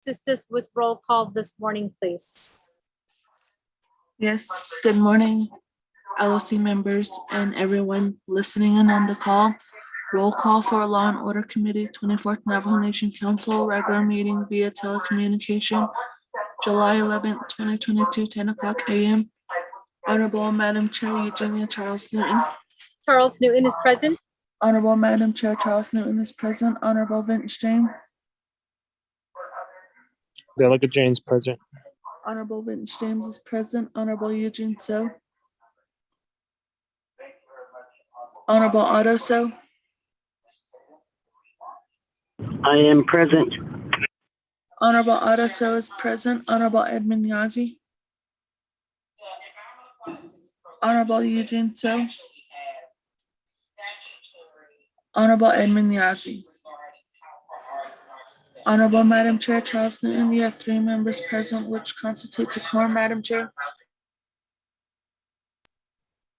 assist us with roll call this morning, please? Yes, good morning, LOC members and everyone listening in on the call. Roll call for Law and Order Committee, 24th Navajo Nation Council, regular meeting via telecommunication, July 11th, 2022, 10 o'clock a.m. Honorable Madam Chair Eugenia Charles Newton. Charles Newton is present. Honorable Madam Chair Charles Newton is present. Honorable Vince James. Delegate James present. Honorable Vince James is present. Honorable Eugene So. Honorable Otto So. I am present. Honorable Otto So is present. Honorable Edmund Yazi. Honorable Eugene So. Honorable Edmund Yazi. Honorable Madam Chair Charles Newton, you have 3 members present, which constitutes a quorum, Madam Chair.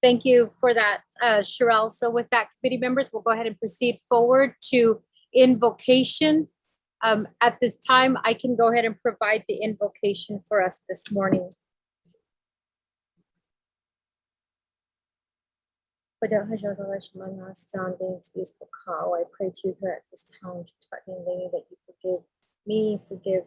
Thank you for that, Sherelle. So with that, committee members, we'll go ahead and proceed forward to invocation. At this time, I can go ahead and provide the invocation for us this morning. I pray to you here at this time that you forgive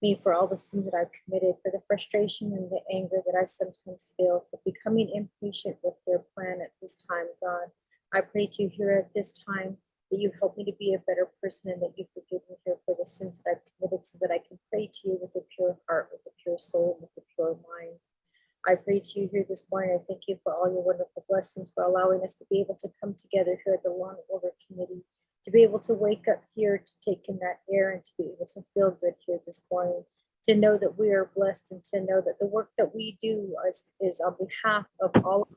me for all the sins that I've committed, for the frustration and the anger that I sometimes feel, for becoming impatient with your plan at this time, God. I pray to you here at this time that you help me to be a better person and that you forgive me here for the sins that I've committed so that I can pray to you with a pure heart, with a pure soul, with a pure mind. I pray to you here this morning. I thank you for all your wonderful blessings, for allowing us to be able to come together here at the Law and Order Committee, to be able to wake up here, to take in that air, and to be able to feel good here this morning, to know that we are blessed and to know that the work that we do is on behalf of all of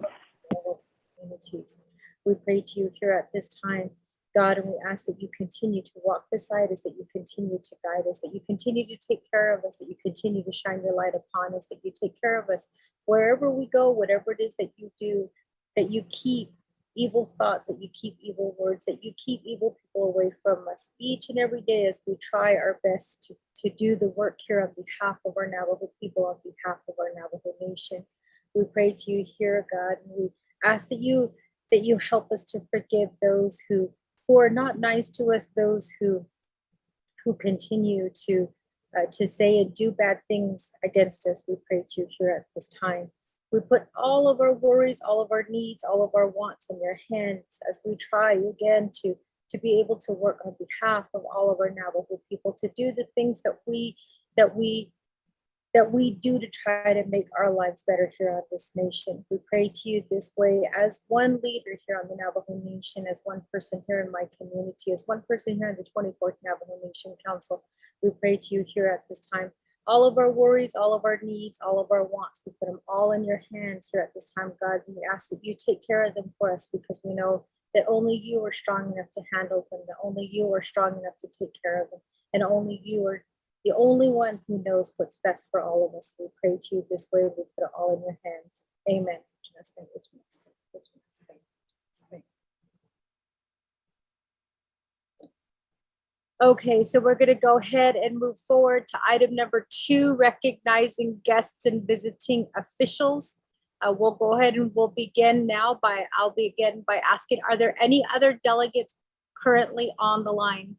our communities. We pray to you here at this time, God, and we ask that you continue to walk beside us, that you continue to guide us, that you continue to take care of us, that you continue to shine your light upon us, that you take care of us wherever we go, whatever it is that you do, that you keep evil thoughts, that you keep evil words, that you keep evil people away from us each and every day as we try our best to do the work here on behalf of our Navajo people, on behalf of our Navajo Nation. We pray to you here, God, and we ask that you help us to forgive those who are not nice to us, those who continue to say and do bad things against us. We pray to you here at this time. We put all of our worries, all of our needs, all of our wants in your hands as we try again to be able to work on behalf of all of our Navajo people, to do the things that we do to try to make our lives better here on this nation. We pray to you this way as one leader here on the Navajo Nation, as one person here in my community, as one person here in the 24th Navajo Nation Council. We pray to you here at this time. All of our worries, all of our needs, all of our wants, we put them all in your hands here at this time, God. And we ask that you take care of them for us, because we know that only you are strong enough to handle them, that only you are strong enough to take care of them, and only you are the only one who knows what's best for all of us. We pray to you this way. We put it all in your hands. Amen. Okay, so we're going to go ahead and move forward to item number 2, recognizing guests and visiting officials. We'll go ahead and we'll begin now I'll begin by asking, are there any other delegates currently on the line?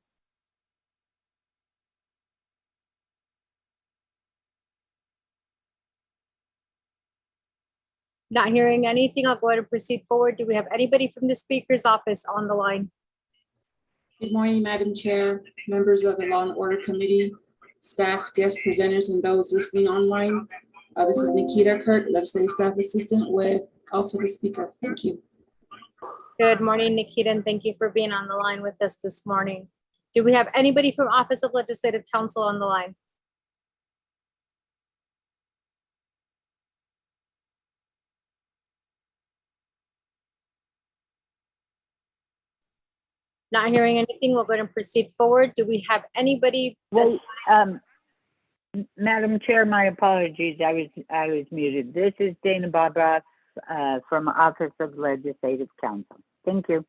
Not hearing anything, I'll go ahead and proceed forward. Do we have anybody from the Speaker's office on the line? Good morning, Madam Chair, members of the Law and Order Committee, staff, guest presenters, and those listening online. This is Nikita Kirk, Legislative Staff Assistant with Office of the Speaker. Thank you. Good morning, Nikita, and thank you for being on the line with us this morning. Do we have anybody from Office of Legislative Counsel on the line? Not hearing anything, we'll go ahead and proceed forward. Do we have anybody? Well, Madam Chair, my apologies. I was muted. This is Dana Barbara from Office of Legislative Counsel. Thank you.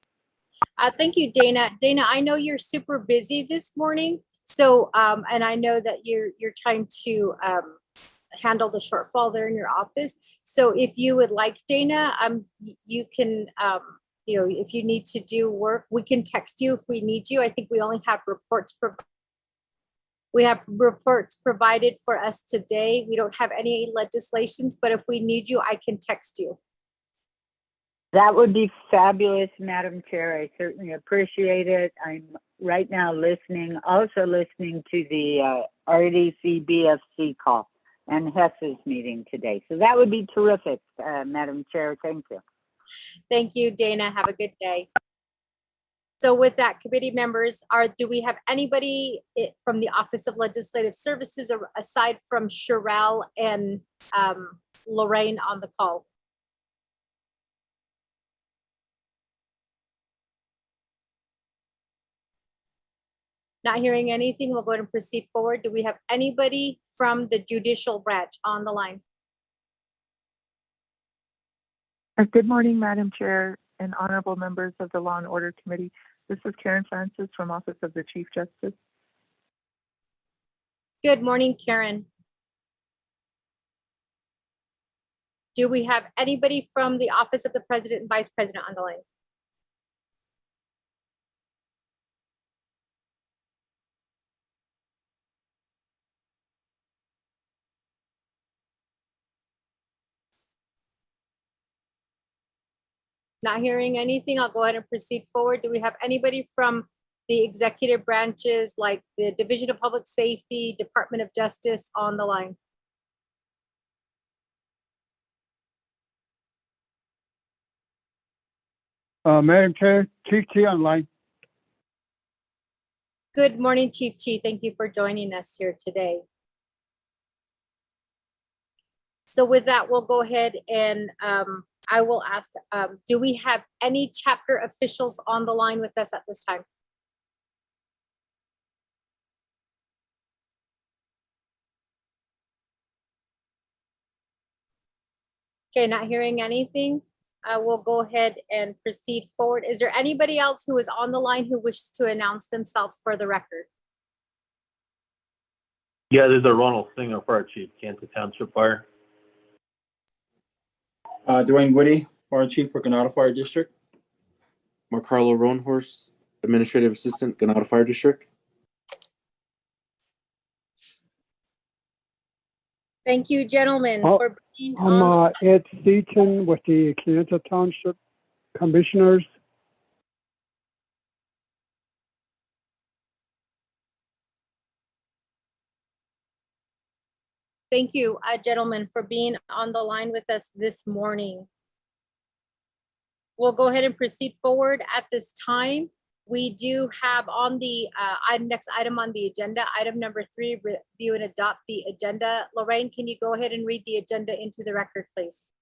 Thank you, Dana. Dana, I know you're super busy this morning, So, and I know that you're trying to handle the shortfall there in your office. So if you would like, Dana, you can, if you need to do work, we can text you if we need you. I think we only have reports. We have reports provided for us today. We don't have any legislations, but if we need you, I can text you. That would be fabulous, Madam Chair. I certainly appreciate it. I'm right now also listening to the RDC BFC call and Hess's meeting today. So that would be terrific, Madam Chair. Thank you. Thank you, Dana. Have a good day. So with that, committee members, do we have anybody from the Office of Legislative Services aside from Sherelle and Lorraine on the call? Not hearing anything, we'll go ahead and proceed forward. Do we have anybody from the judicial branch on the line? Good morning, Madam Chair and honorable members of the Law and Order Committee. This is Karen Francis from Office of the Chief Justice. Good morning, Karen. Do we have anybody from the Office of the President and Vice President on the line? Not hearing anything, I'll go ahead and proceed forward. Do we have anybody from the executive branches like the Division of Public Safety, Department of Justice on the line? Madam Chair, Chief T online. Good morning, Chief Chi. Thank you for joining us here today. So with that, we'll go ahead and I will ask, do we have any chapter officials on the line with us at this time? Okay, not hearing anything. We'll go ahead and proceed forward. Is there anybody else who is on the line who wishes to announce themselves for the record? Yeah, there's a Ronald Singer, Fire Chief, Kansas Township Fire. Dwayne Woody, Fire Chief for Granada Fire District. Marcarlo Roanhorse, Administrative Assistant, Granada Fire District. Thank you, gentlemen, for being on. I'm Ed Seaton with the Kansas Township Commissioners. Thank you, gentlemen, for being on the line with us this morning. We'll go ahead and proceed forward at this time. We do have on the next item on the agenda, item number 3, review and adopt the agenda. Lorraine, can you go ahead and read the agenda into the record, please?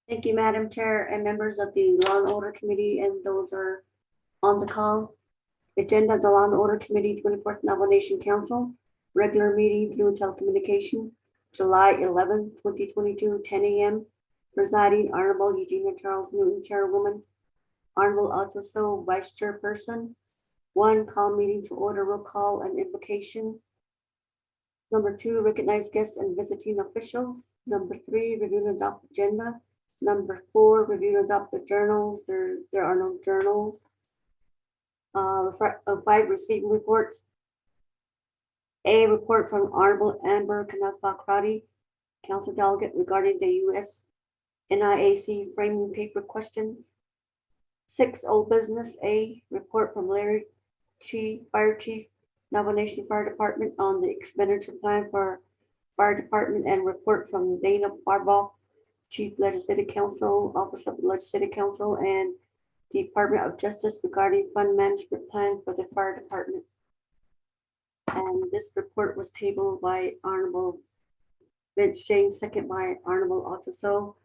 Thank you, Madam Chair and members of the Law and Order Committee and those are on the call. Agenda of the Law and Order Committee, 24th Navajo Nation Council, regular meeting through telecommunication, July 11, 2022, 10 a.m. Presiding Honorable Eugenia Charles Newton, Chairwoman. Honorable Altoso, Vice Chairperson. 1, call meeting to order, roll call and invocation. Number 2, recognize guests and visiting officials. Number 3, review and adopt agenda. Number 4, review and adopt the journals. There are no journals. 5, receiving reports. A, report from Honorable Amber Canaspa-Crotty, Council Delegate regarding the U.S. NIAC framing paper questions. 6, old business. A, report from Larry Chi, Fire Chief, Navajo Nation Fire Department on the expenditure plan for Fire Department, and report from Dana Barbaugh, Chief Legislative Counsel, Office of the Legislative Counsel, and Department of Justice regarding fund management plan for the Fire Department. And this report was tabled by Honorable Vince James, second by Honorable Altoso,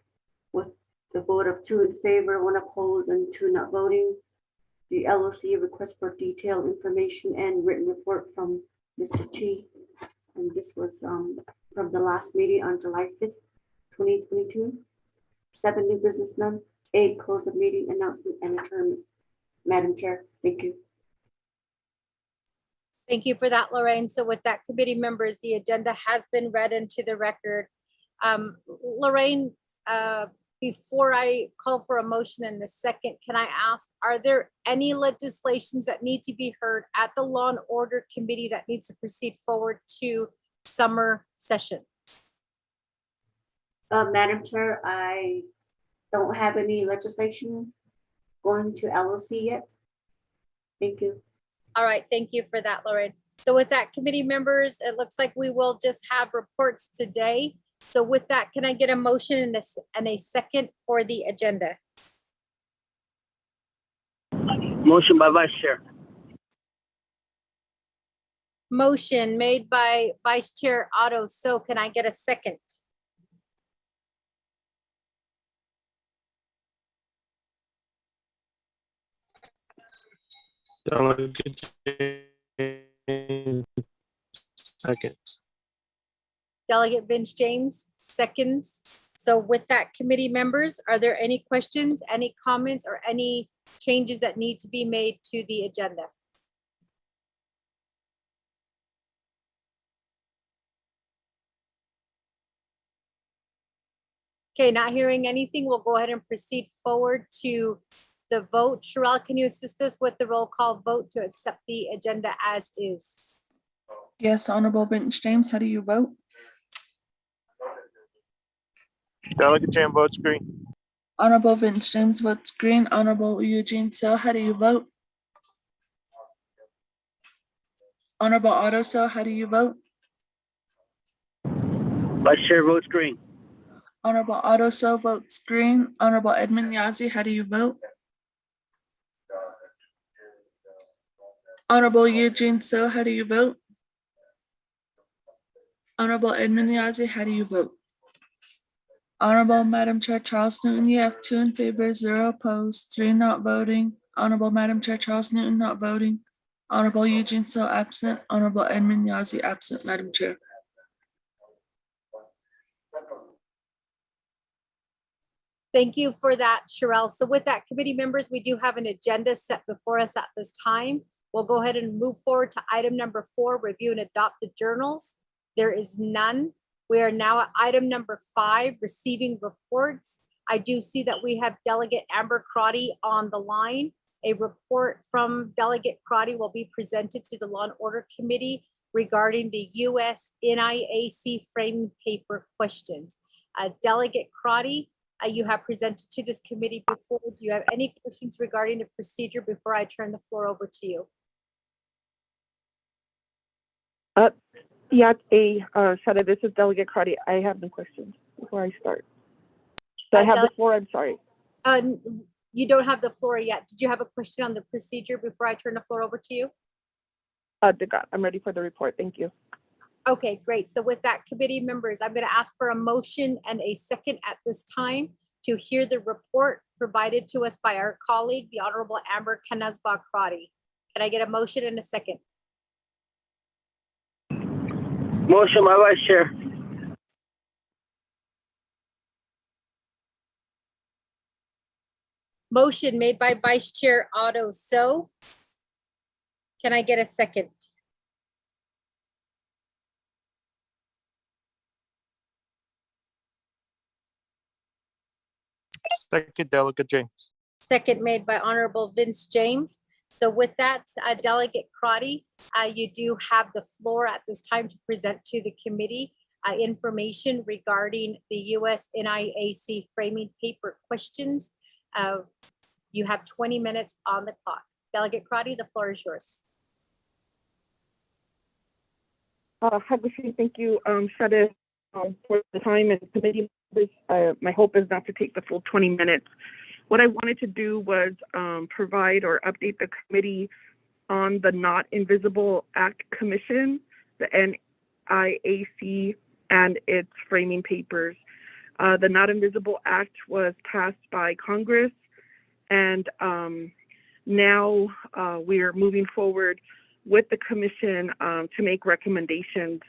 with the vote of 2 in favor, 1 opposed, and 2 not voting. The LOC request for detailed information and written report from Mr. Chi. And this was from the last meeting on July 5th, 2022. 7, new business, none. 8, close the meeting, announcement and adjournment. Madam Chair, thank you. Thank you for that, Lorraine. So with that, committee members, the agenda has been read into the record. Lorraine, before I call for a motion in a second, can I ask, are there any legislations that need to be heard at the Law and Order Committee that needs to proceed forward to summer session? Madam Chair, I don't have any legislation going to LOC yet. Thank you. All right, thank you for that, Lorraine. So with that, committee members, it looks like we will just have reports today. So with that, can I get a motion and a second for the agenda? Motion by Vice Chair. Motion made by Vice Chair Otto. So can I get a second? Delegate James, seconds. Delegate Bench James, seconds. So with that, committee members, are there any questions, any comments, or any changes that need to be made to the agenda? Okay, not hearing anything, we'll go ahead and proceed forward to the vote. Sherelle, can you assist us with the roll call vote to accept the agenda as is? Yes, Honorable Bench James, how do you vote? Delegate James votes green. Honorable Bench James votes green. Honorable Eugene Sell, how do you vote? Honorable Otto Sell, how do you vote? Vice Chair votes green. Honorable Otto Sell votes green. Honorable Edmund Yazzie, how do you vote? Honorable Eugene Sell, how do you vote? Honorable Edmund Yazzie, how do you vote? Honorable Madam Chair Charles Newton, you have 2 in favor, 0 opposed, 3 not voting. Honorable Madam Chair Charles Newton not voting. Honorable Eugene Sell absent. Honorable Edmund Yazzie absent, Madam Chair. Thank you for that, Sherelle. So with that, committee members, we do have an agenda set before us at this time. We'll go ahead and move forward to item number 4, review and adopt the journals. There is none. We are now at item number 5, receiving reports. I do see that we have Delegate Amber Crotty on the line. A report from Delegate Crotty will be presented to the Law and Order Committee regarding the US NIAC framing paper questions. Delegate Crotty, you have presented to this committee before. Do you have any questions regarding the procedure before I turn the floor over to you? Shada, this is Delegate Crotty. I have no questions before I start. So I have the floor, I'm sorry. You don't have the floor yet. Did you have a question on the procedure before I turn the floor over to you? I'm ready for the report. Thank you. Okay, great. So with that, committee members, I'm going to ask for a motion and a second at this time to hear the report provided to us by our colleague, the Honorable Amber Canazba Crotty. Can I get a motion and a second? Motion by Vice Chair. Motion made by Vice Chair Otto. So can I get a second? Second, Delegate James. Second made by Honorable Vince James. So with that, Delegate Crotty, you do have the floor at this time to present to the committee information regarding the US NIAC framing paper questions. You have 20 minutes on the clock. Delegate Crotty, the floor is yours. Thank you, Shada, for the time and committee members. My hope is not to take the full 20 minutes. What I wanted to do was provide or update the committee on the Not Invisible Act Commission, the NIAC, and its framing papers. The Not Invisible Act was passed by Congress, and now we're moving forward with the commission to make recommendations.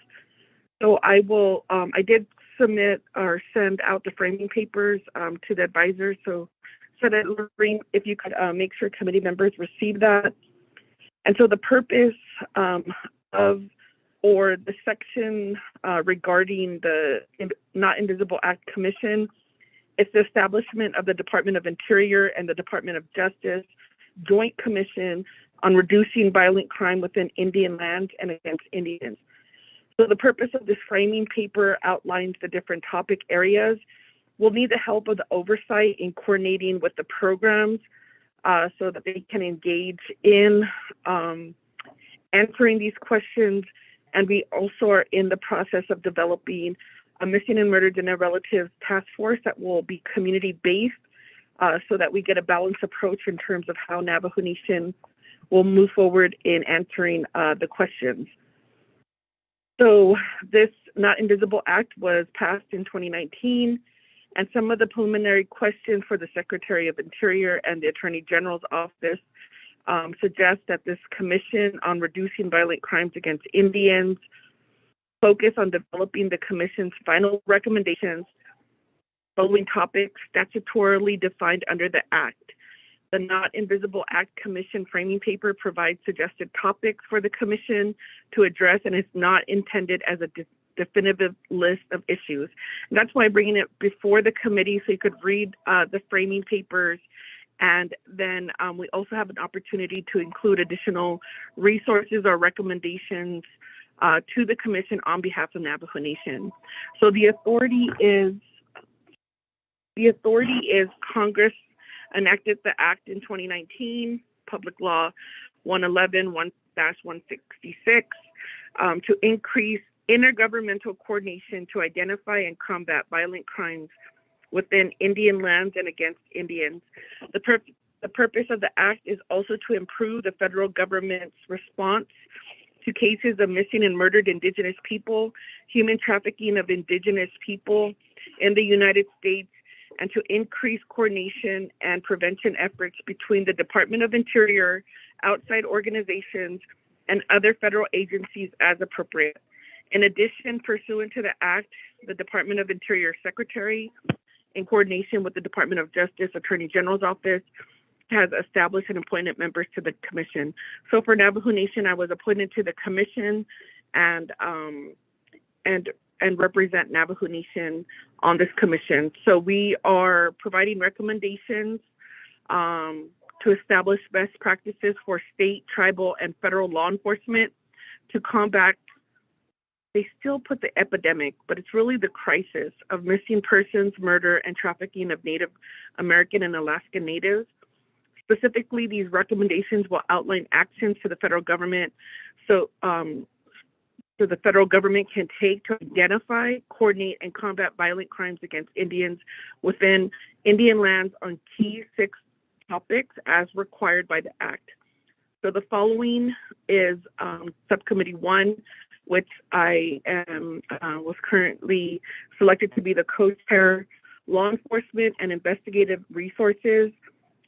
So I did submit or send out the framing papers to the advisors. So that, Lorraine, if you could make sure committee members receive that. And so the purpose or the section regarding the Not Invisible Act Commission is the establishment of the Department of Interior and the Department of Justice Joint Commission on reducing violent crime within Indian lands and against Indians. So the purpose of this framing paper outlines the different topic areas. We'll need the help of the oversight in coordinating with the programs so that they can engage in answering these questions. And we also are in the process of developing a missing and murdered and their relatives task force that will be community-based so that we get a balanced approach in terms of how Navajo Nation will move forward in answering the questions. So this Not Invisible Act was passed in 2019, and some of the preliminary questions for the Secretary of Interior and the Attorney General's office suggest that this Commission on Reducing Violent Crimes Against Indians focus on developing the Commission's final recommendations following topics statutorily defined under the Act. The Not Invisible Act Commission framing paper provides suggested topics for the Commission to address and is not intended as a definitive list of issues. And that's why I'm bringing it before the committee so you could read the framing papers. And then we also have an opportunity to include additional resources or recommendations to the Commission on behalf of Navajo Nation. So the authority is Congress enacted the act in 2019, Public Law 111-166, to increase intergovernmental coordination to identify and combat violent crimes within Indian lands and against Indians. The purpose of the act is also to improve the federal government's response to cases of missing and murdered Indigenous people, human trafficking of Indigenous people in the United States, and to increase coordination and prevention efforts between the Department of Interior, outside organizations, and other federal agencies as appropriate. In addition, pursuant to the Act, the Department of Interior Secretary, in coordination with the Department of Justice Attorney General's Office, has established and appointed members to the Commission. So for Navajo Nation, I was appointed to the Commission and represent Navajo Nation on this commission. So we are providing recommendations to establish best practices for state, tribal, and federal law enforcement to combat, they still put the epidemic, but it's really the crisis of missing persons, murder, and trafficking of Native American and Alaska Natives. Specifically, these recommendations will outline actions to the federal government so the federal government can take to identify, coordinate, and combat violent crimes against Indians within Indian lands on key 6 topics as required by the Act. So the following is Subcommittee 1, which I was currently selected to be the co-chair, law enforcement and investigative resources,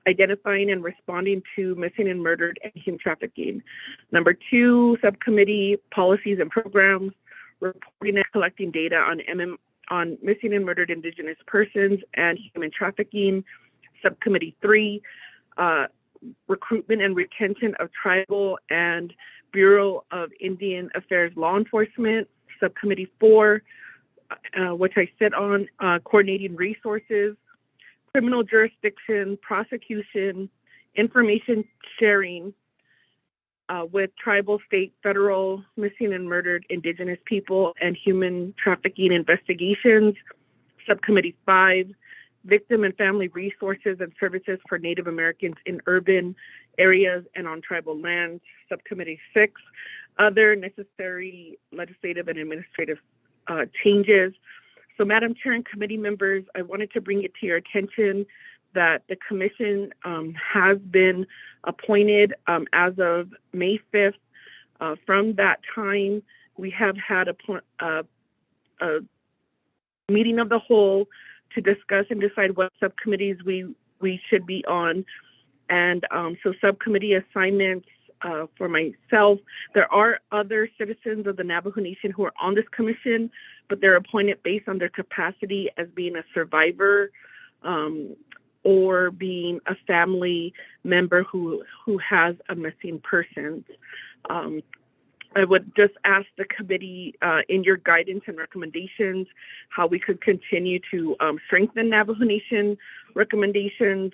identifying and responding to missing and murdered and human trafficking. Number 2, subcommittee, policies and programs, reporting and collecting data on missing and murdered Indigenous persons and human trafficking. Subcommittee 3, recruitment and retention of tribal and Bureau of Indian Affairs law enforcement. Subcommittee 4, which I sit on, coordinating resources, criminal jurisdiction, prosecution, information sharing with tribal, state, federal, missing and murdered Indigenous people and human trafficking investigations. Subcommittee 5, victim and family resources and services for Native Americans in urban areas and on tribal lands. Subcommittee 6, other necessary legislative and administrative changes. So Madam Chair and committee members, I wanted to bring it to your attention that the commission has been appointed as of May 5th. From that time, we have had a meeting of the whole to discuss and decide what subcommittees we should be on. And so subcommittee assignments for myself, there are other citizens of the Navajo Nation who are on this commission, but they're appointed based on their capacity as being a survivor or being a family member who has a missing person. I would just ask the committee in your guidance and recommendations how we could continue to strengthen Navajo Nation recommendations.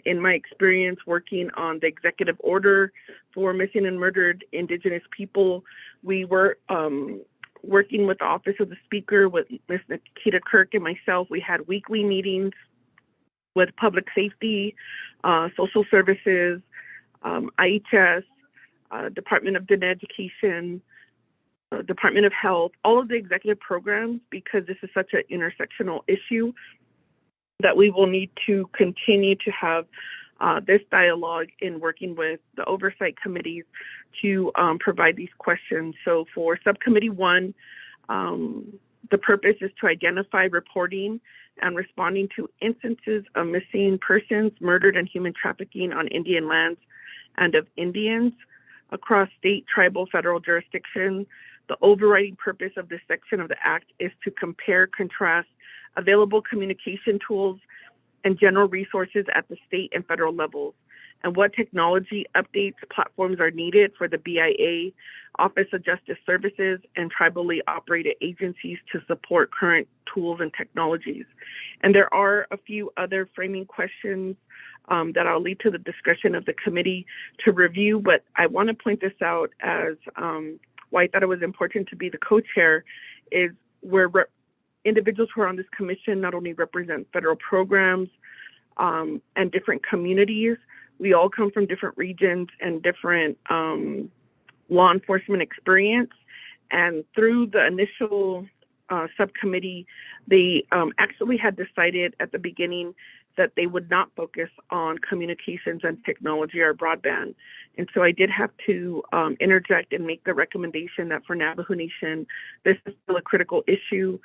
In my experience working on the executive order for missing and murdered Indigenous people, we were working with the Office of the Speaker, with Ms. Nikita Kirk and myself. We had weekly meetings with public safety, social services, IHS, Department of General Education, Department of Health, all of the executive programs, because this is such an intersectional issue that we will need to continue to have this dialogue in working with the oversight committees to provide these questions. So for subcommittee 1, the purpose is to identify, reporting, and responding to instances of missing persons, murdered, and human trafficking on Indian lands and of Indians across state, tribal, federal jurisdiction. The overriding purpose of this section of the Act is to compare, contrast available communication tools and general resources at the state and federal levels, and what technology updates platforms are needed for the BIA, Office of Justice Services, and tribally operated agencies to support current tools and technologies. And there are a few other framing questions that I'll leave to the discretion of the committee to review, but I want to point this out as why I thought it was important to be the co-chair is where individuals who are on this commission not only represent federal programs and different communities, we all come from different regions and different law enforcement experience. And through the initial subcommittee, they actually had decided at the beginning that they would not focus on communications and technology or broadband. And so I did have to interject and make the recommendation that for Navajo Nation, this is still a critical issue.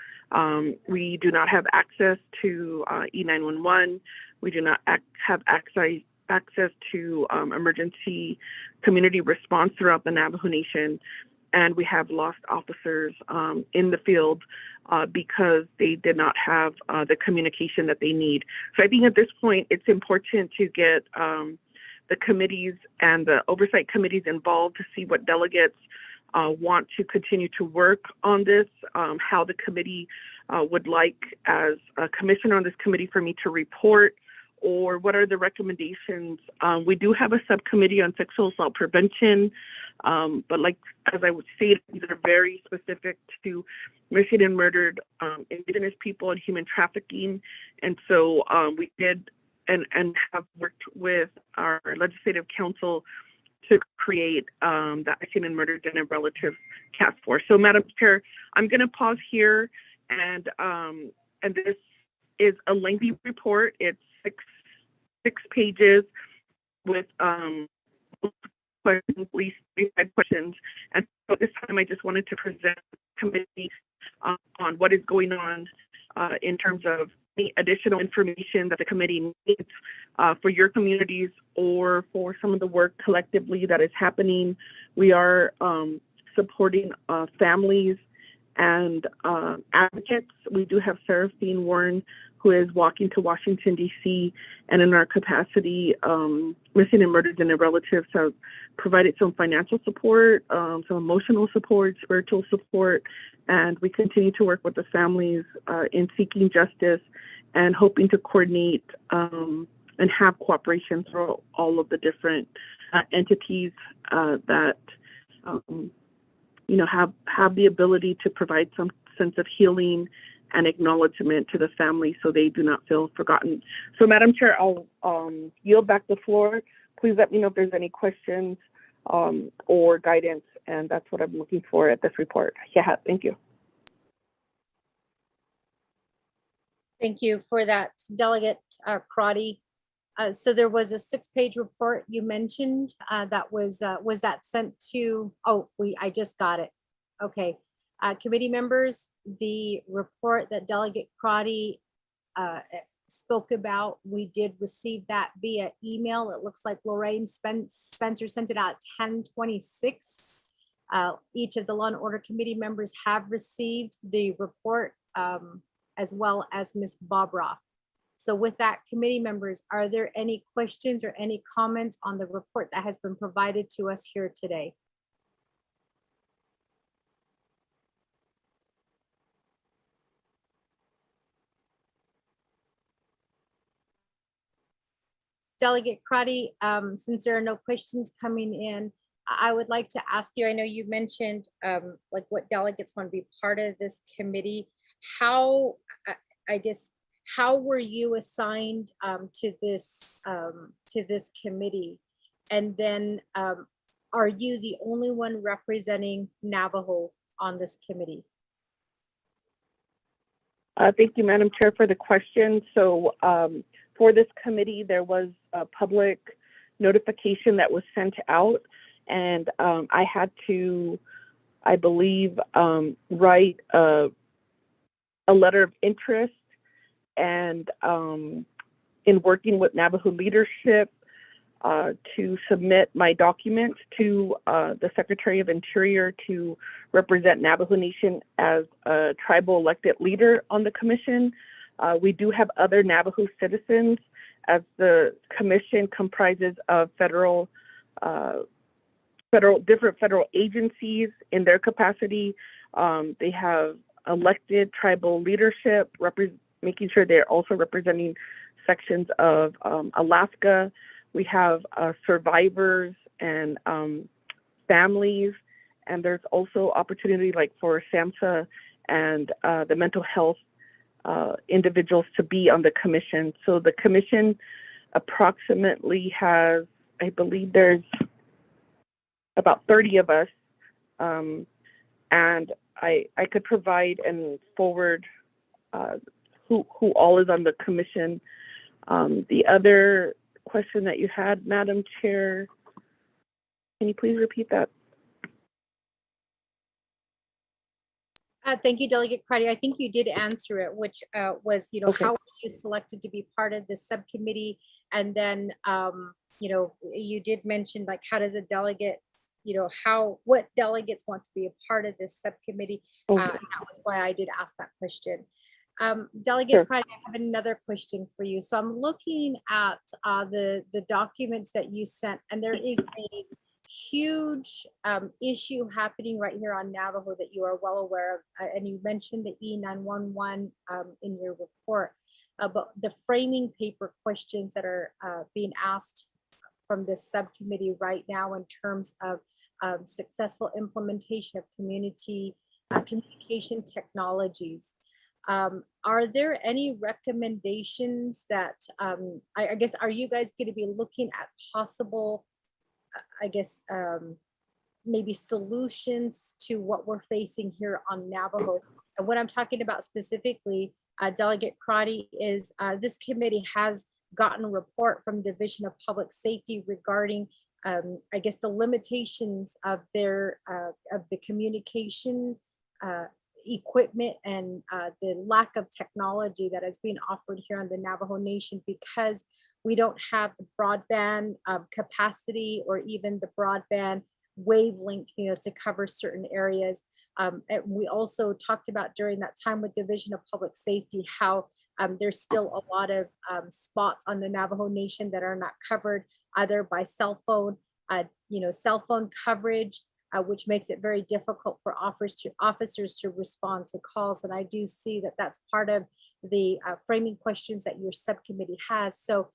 We do not have access to E911. We do not have access to emergency community response throughout the Navajo Nation. And we have lost officers in the field because they did not have the communication that they need. So I think at this point, it's important to get the committees and the oversight committees involved to see what delegates want to continue to work on this, how the committee would like as a commissioner on this committee for me to report, or what are the recommendations. We do have a subcommittee on sexual assault prevention, but like, as I would say, these are very specific to missing and murdered Indigenous people and human trafficking. And so we did and have worked with our legislative council to create the missing and murdered and relative task force. So Madam Chair, I'm gonna pause here, and this is a lengthy report. It's six pages with questions, at least 35 questions. And so this time I just wanted to present the committee on what is going on in terms of any additional information that the committee needs for your communities or for some of the work collectively that is happening. We are supporting families and advocates. We do have Seraphine Warren, who is walking to Washington, D.C., and in our capacity, missing and murdered and their relatives have provided some financial support, some emotional support, spiritual support, and we continue to work with the families in seeking justice and hoping to coordinate and have cooperation through all of the different entities that have the ability to provide some sense of healing and acknowledgement to the family so they do not feel forgotten. So Madam Chair, I'll yield back the floor. Please let me know if there's any questions or guidance, and that's what I'm looking for at this report. Yeah, thank you. Thank you for that, Delegate Crotty. So there was a 6-page report you mentioned that was that sent to, I just got it. Okay. Committee members, the report that Delegate Crotty spoke about, we did receive that via email. It looks like Lorraine Spencer sent it out at 10:26. Each of the Law and Order Committee members have received the report, as well as Ms. Bobroff. So with that, committee members, are there any questions or any comments on the report that has been provided to us here today? Delegate Crotty, since there are no questions coming in, I would like to ask you, I know you mentioned like what delegates want to be part of this committee. How, I guess, how were you assigned to this committee? And then are you the only one representing Navajo on this committee? Thank you, Madam Chair, for the question. So for this committee, there was a public notification that was sent out, and I had to, I believe, write a letter of interest, and in working with Navajo leadership to submit my documents to the Secretary of Interior to represent Navajo Nation as a tribal elected leader on the commission. We do have other Navajo citizens, as the commission comprises of different federal agencies in their capacity. They have elected tribal leadership, making sure they're also representing sections of Alaska. We have survivors and families, and there's also opportunity like for SAMHSA and the mental health individuals to be on the commission. So the commission approximately has, I believe there's about 30 of us, and I could provide and forward who all is on the commission. The other question that you had, Madam Chair, can you please repeat that? Thank you, Delegate Crotty. I think you did answer it, which was, Okay. how were you selected to be part of this subcommittee? And then, you did mention, like, how does a delegate, what delegates want to be a part of this subcommittee? Okay. And that was why I did ask that question. Delegate Sure. Crotty, I have another question for you. So I'm looking at the documents that you sent, and there is a huge issue happening right here on Navajo that you are well aware of, and you mentioned the E911 in your report about the framing paper questions that are being asked from this subcommittee right now in terms of successful implementation of community communication technologies. Are there any recommendations that I guess, are you guys going to be looking at possible, I guess, maybe solutions to what we're facing here on Navajo? And what I'm talking about specifically, Delegate Crotty, is this committee has gotten a report from the Division of Public Safety regarding, I guess, the limitations of their of the communication equipment and the lack of technology that is being offered here on the Navajo Nation, because we don't have the broadband capacity or even the broadband wavelength, to cover certain areas. And we also talked about during that time with Division of Public Safety how there's still a lot of spots on the Navajo Nation that are not covered either by cell phone coverage, which makes it very difficult for officers to respond to calls. And I do see that that's part of the framing questions that your subcommittee has. So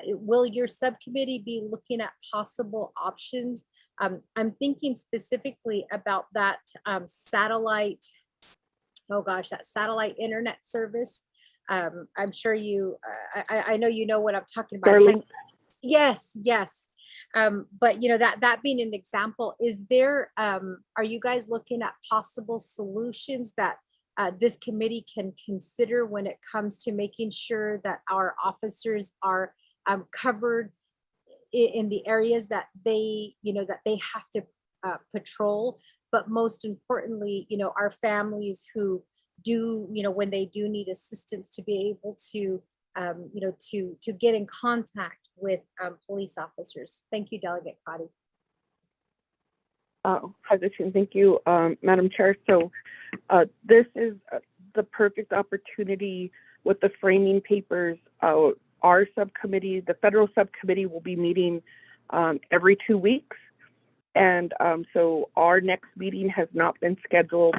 will your subcommittee be looking at possible options? I'm thinking specifically about that satellite, that satellite internet service. I'm sure I know you know what I'm talking about. Starlink. Yes. But that being an example, is there, are you guys looking at possible solutions that this committee can consider when it comes to making sure that our officers are covered in the areas that they have to patrol, but most importantly, our families who do, when they do need assistance, to be able to to get in contact with police officers? Thank you, Delegate Crotty. President, thank you, Madam Chair. So this is the perfect opportunity with the framing papers. Our subcommittee, the federal subcommittee, will be meeting every 2 weeks. And so our next meeting has not been scheduled,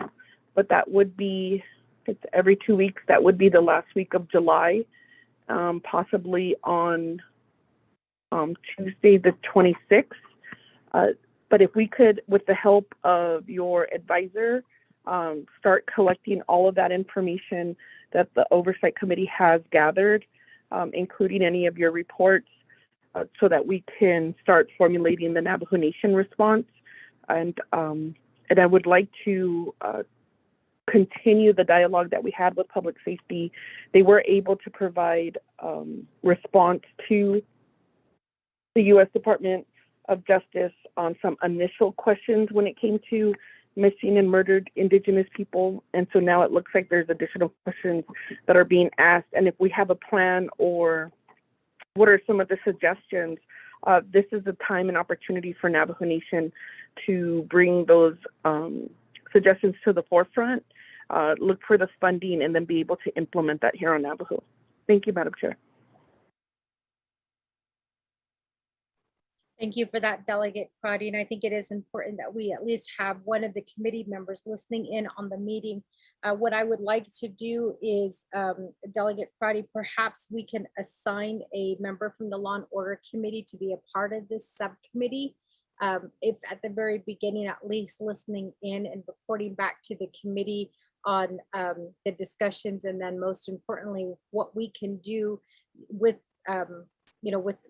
but that would be, it's every 2 weeks. That would be the last week of July, possibly on Tuesday the 26th. But if we could, with the help of your advisor, start collecting all of that information that the Oversight Committee has gathered, including any of your reports, so that we can start formulating the Navajo Nation response. And I would like to continue the dialogue that we had with public safety. They were able to provide response to the U.S. Department of Justice on some initial questions when it came to missing and murdered Indigenous people. And so now it looks like there's additional questions that are being asked. And if we have a plan, or what are some of the suggestions, this is a time and opportunity for Navajo Nation to bring those suggestions to the forefront, look for the funding, and then be able to implement that here on Navajo. Thank you, Madam Chair. Thank you for that, Delegate Crotty. And I think it is important that we at least have one of the committee members listening in on the meeting. What I would like to do is, Delegate Crotty, perhaps we can assign a member from the Law and Order Committee to be a part of this subcommittee. If at the very beginning, at least listening in and reporting back to the committee on the discussions, and then most importantly, what we can do with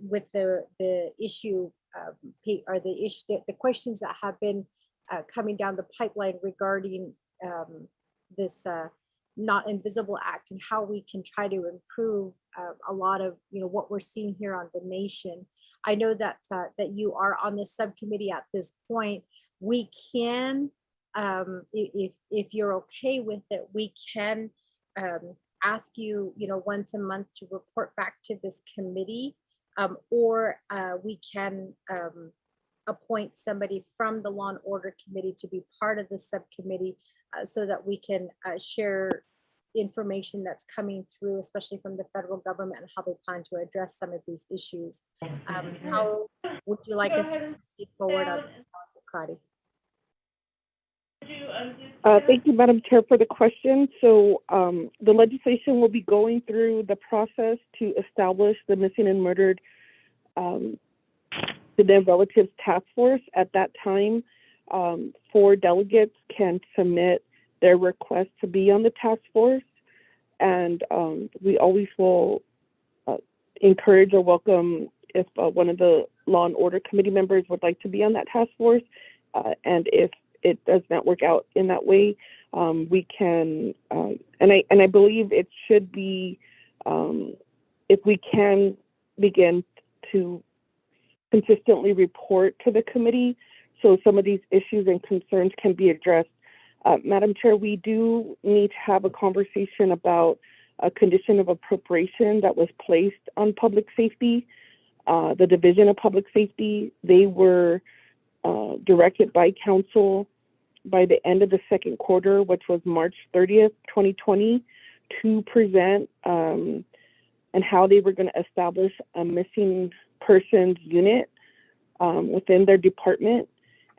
with the issue or the questions that have been coming down the pipeline regarding this Not Invisible Act, and how we can try to improve a lot of what we're seeing here on the nation. I know that that you are on the subcommittee at this point. We can, if you're okay with it, we can ask you, once a month to report back to this committee, or we can appoint somebody from the Law and Order Committee to be part of the subcommittee, so that we can share information that's coming through, especially from the federal government, and how they plan to address some of these issues. How would you like us to proceed forward on Crotty? Thank you, Madam Chair, for the question. So the legislation will be going through the process to establish the Missing and Murdered their relatives task force. At that time, 4 delegates can submit their request to be on the task force, and we always will encourage or welcome if one of the Law and Order Committee members would like to be on that task force, and if it does not work out in that way, we can, and I believe it should be, if we can begin to consistently report to the committee, so some of these issues and concerns can be addressed. Madam Chair, we do need to have a conversation about a condition of appropriation that was placed on public safety, the Division of Public Safety. They were directed by council by the end of the second quarter, which was March 30th, 2020, to present and how they were going to establish a missing persons unit within their department.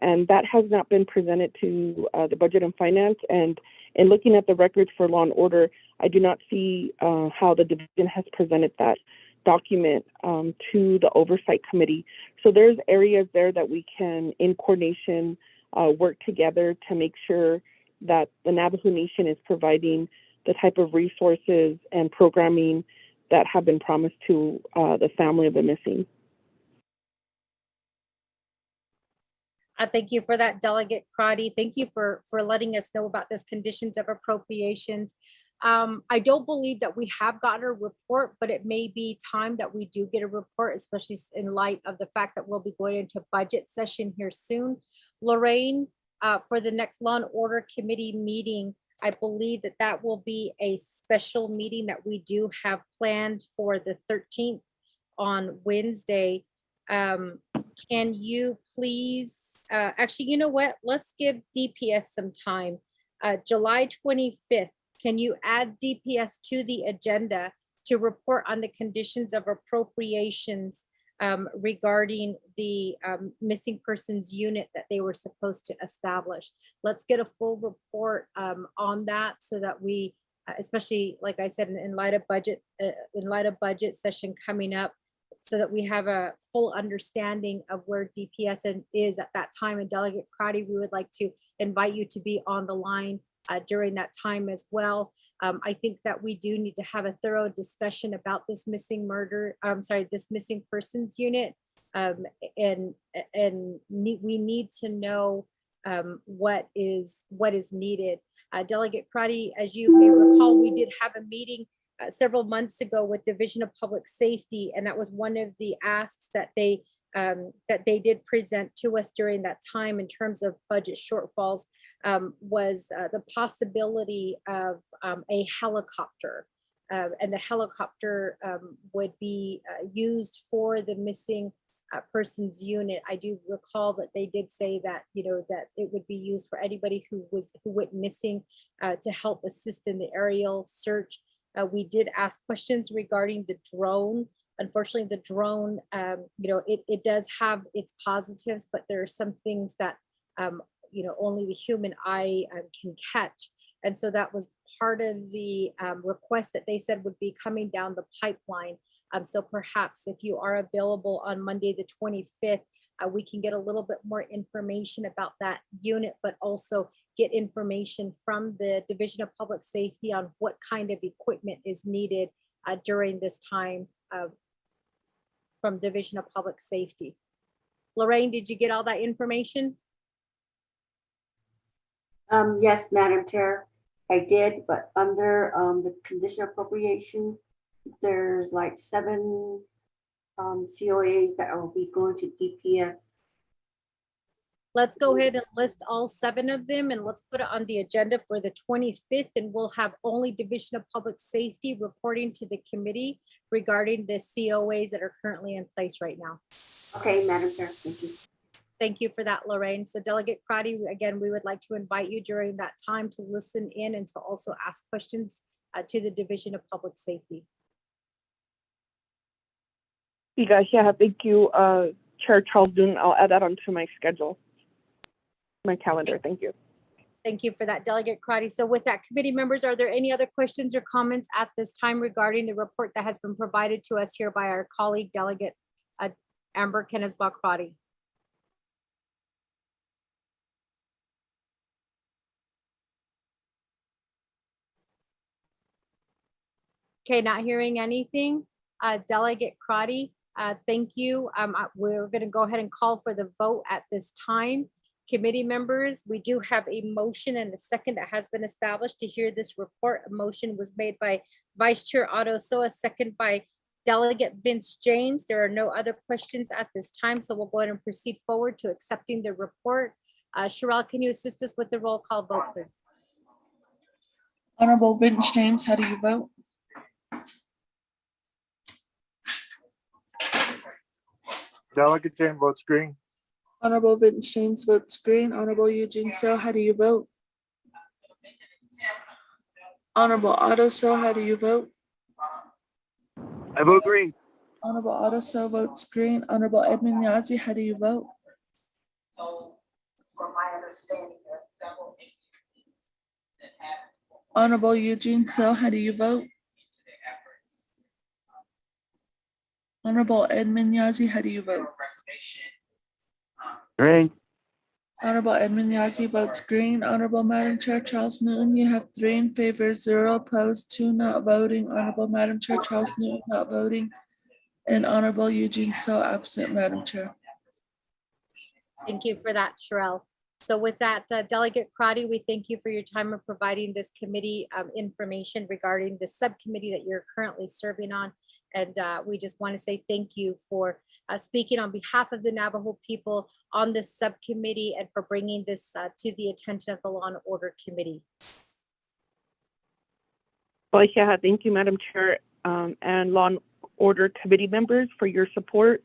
And that has not been presented to the Budget and Finance. And in looking at the records for Law and Order, I do not see how the division has presented that document to the Oversight Committee. So there's areas there that we can, in coordination, work together to make sure that the Navajo Nation is providing the type of resources and programming that have been promised to the family of the missing. Thank you for that, Delegate Crotty. Thank you for letting us know about this conditions of appropriations. I don't believe that we have gotten a report, but it may be time that we do get a report, especially in light of the fact that we'll be going into budget session here soon. Lorraine, for the next Law and Order Committee meeting, I believe that that will be a special meeting that we do have planned for the 13th on Wednesday. Can you please, actually, you know what? Let's give DPS some time. July 25th, can you add DPS to the agenda to report on the conditions of appropriations regarding the missing persons unit that they were supposed to establish? Let's get a full report on that so that we, especially like I said, in light of budget session coming up, so that we have a full understanding of where DPS is at that time. And Delegate Crotty, we would like to invite you to be on the line during that time as well. I think that we do need to have a thorough discussion about this missing this missing persons unit. We need to know what is needed. Delegate Crotty, as you may recall, we did have a meeting several months ago with Division of Public Safety, and that was one of the asks that they did present to us during that time in terms of budget shortfalls, was the possibility of a helicopter. And the helicopter would be used for the missing persons unit. I do recall that they did say that, that it would be used for anybody who went missing to help assist in the aerial search. We did ask questions regarding the drone. Unfortunately, the drone, it does have its positives, but there are some things that, only the human eye can catch. And so that was part of the request that they said would be coming down the pipeline. So perhaps if you are available on Monday, the 25th, we can get a little bit more information about that unit, but also get information from the Division of Public Safety on what kind of equipment is needed during this time from Division of Public Safety. Lorraine, did you get all that information? Yes, Madam Chair, I did, but under the condition appropriation, there's like 7 COAs that will be going to DPS. Let's go ahead and list all 7 of them, and let's put it on the agenda for the 25th, and we'll have only Division of Public Safety reporting to the committee regarding the COAs that are currently in place right now. Okay, Madam Chair, thank you. Thank you for that, Lorraine. So Delegate Crotty, again, we would like to invite you during that time to listen in and to also ask questions to the Division of Public Safety. You guys, yeah, thank you, Chair Charles Dune. I'll add that onto my schedule, my calendar. Thank you. Thank you for that, Delegate Crotty. So with that, committee members, are there any other questions or comments at this time regarding the report that has been provided to us here by our colleague, Delegate Amber Kennesbaugh Crotty? Okay, not hearing anything. Delegate Crotty, thank you. We're going to go ahead and call for the vote at this time. Committee members, we do have a motion and a second that has been established to hear this report. A motion was made by Vice Chair Otto Soa, second by Delegate Vince James. There are no other questions at this time, so we'll go ahead and proceed forward to accepting the report. Sherelle, can you assist us with the roll call vote, please? Honorable Vince James, how do you vote? Delegate James votes green. Honorable Vince James votes green. Honorable Eugene So, how do you vote? Honorable Otto So, how do you vote? I vote green. Honorable Otto So votes green. Honorable Edmund Yazi, how do you vote? Honorable Eugene So, how do you vote? Honorable Edmund Yazi, how do you vote? Green. Honorable Edmund Yazi votes green. Honorable Madam Chair Charles Newton, you have 3 in favor, 0 opposed, 2 not voting. Honorable Madam Chair Charles Newton not voting. And Honorable Eugene So absent, Madam Chair. Thank you for that, Sherelle. So with that, Delegate Crotty, we thank you for your time of providing this committee information regarding the subcommittee that you're currently serving on. And we just want to say thank you for speaking on behalf of the Navajo people on this subcommittee and for bringing this to the attention of the Law and Order Committee. Well, yeah, thank you, Madam Chair, and Law and Order Committee members for your support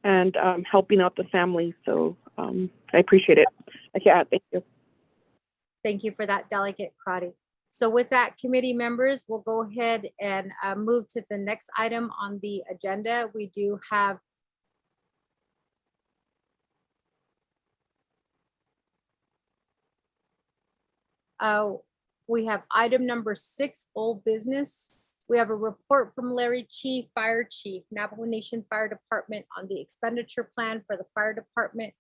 and helping out the family. So I appreciate it. Yeah, thank you. Thank you for that, Delegate Crotty. So with that, committee members, we'll go ahead and move to the next item on the agenda. We do have we have item number 6, old business. We have a report from Larry Chief, Fire Chief, Navajo Nation Fire Department on the expenditure plan for the fire department.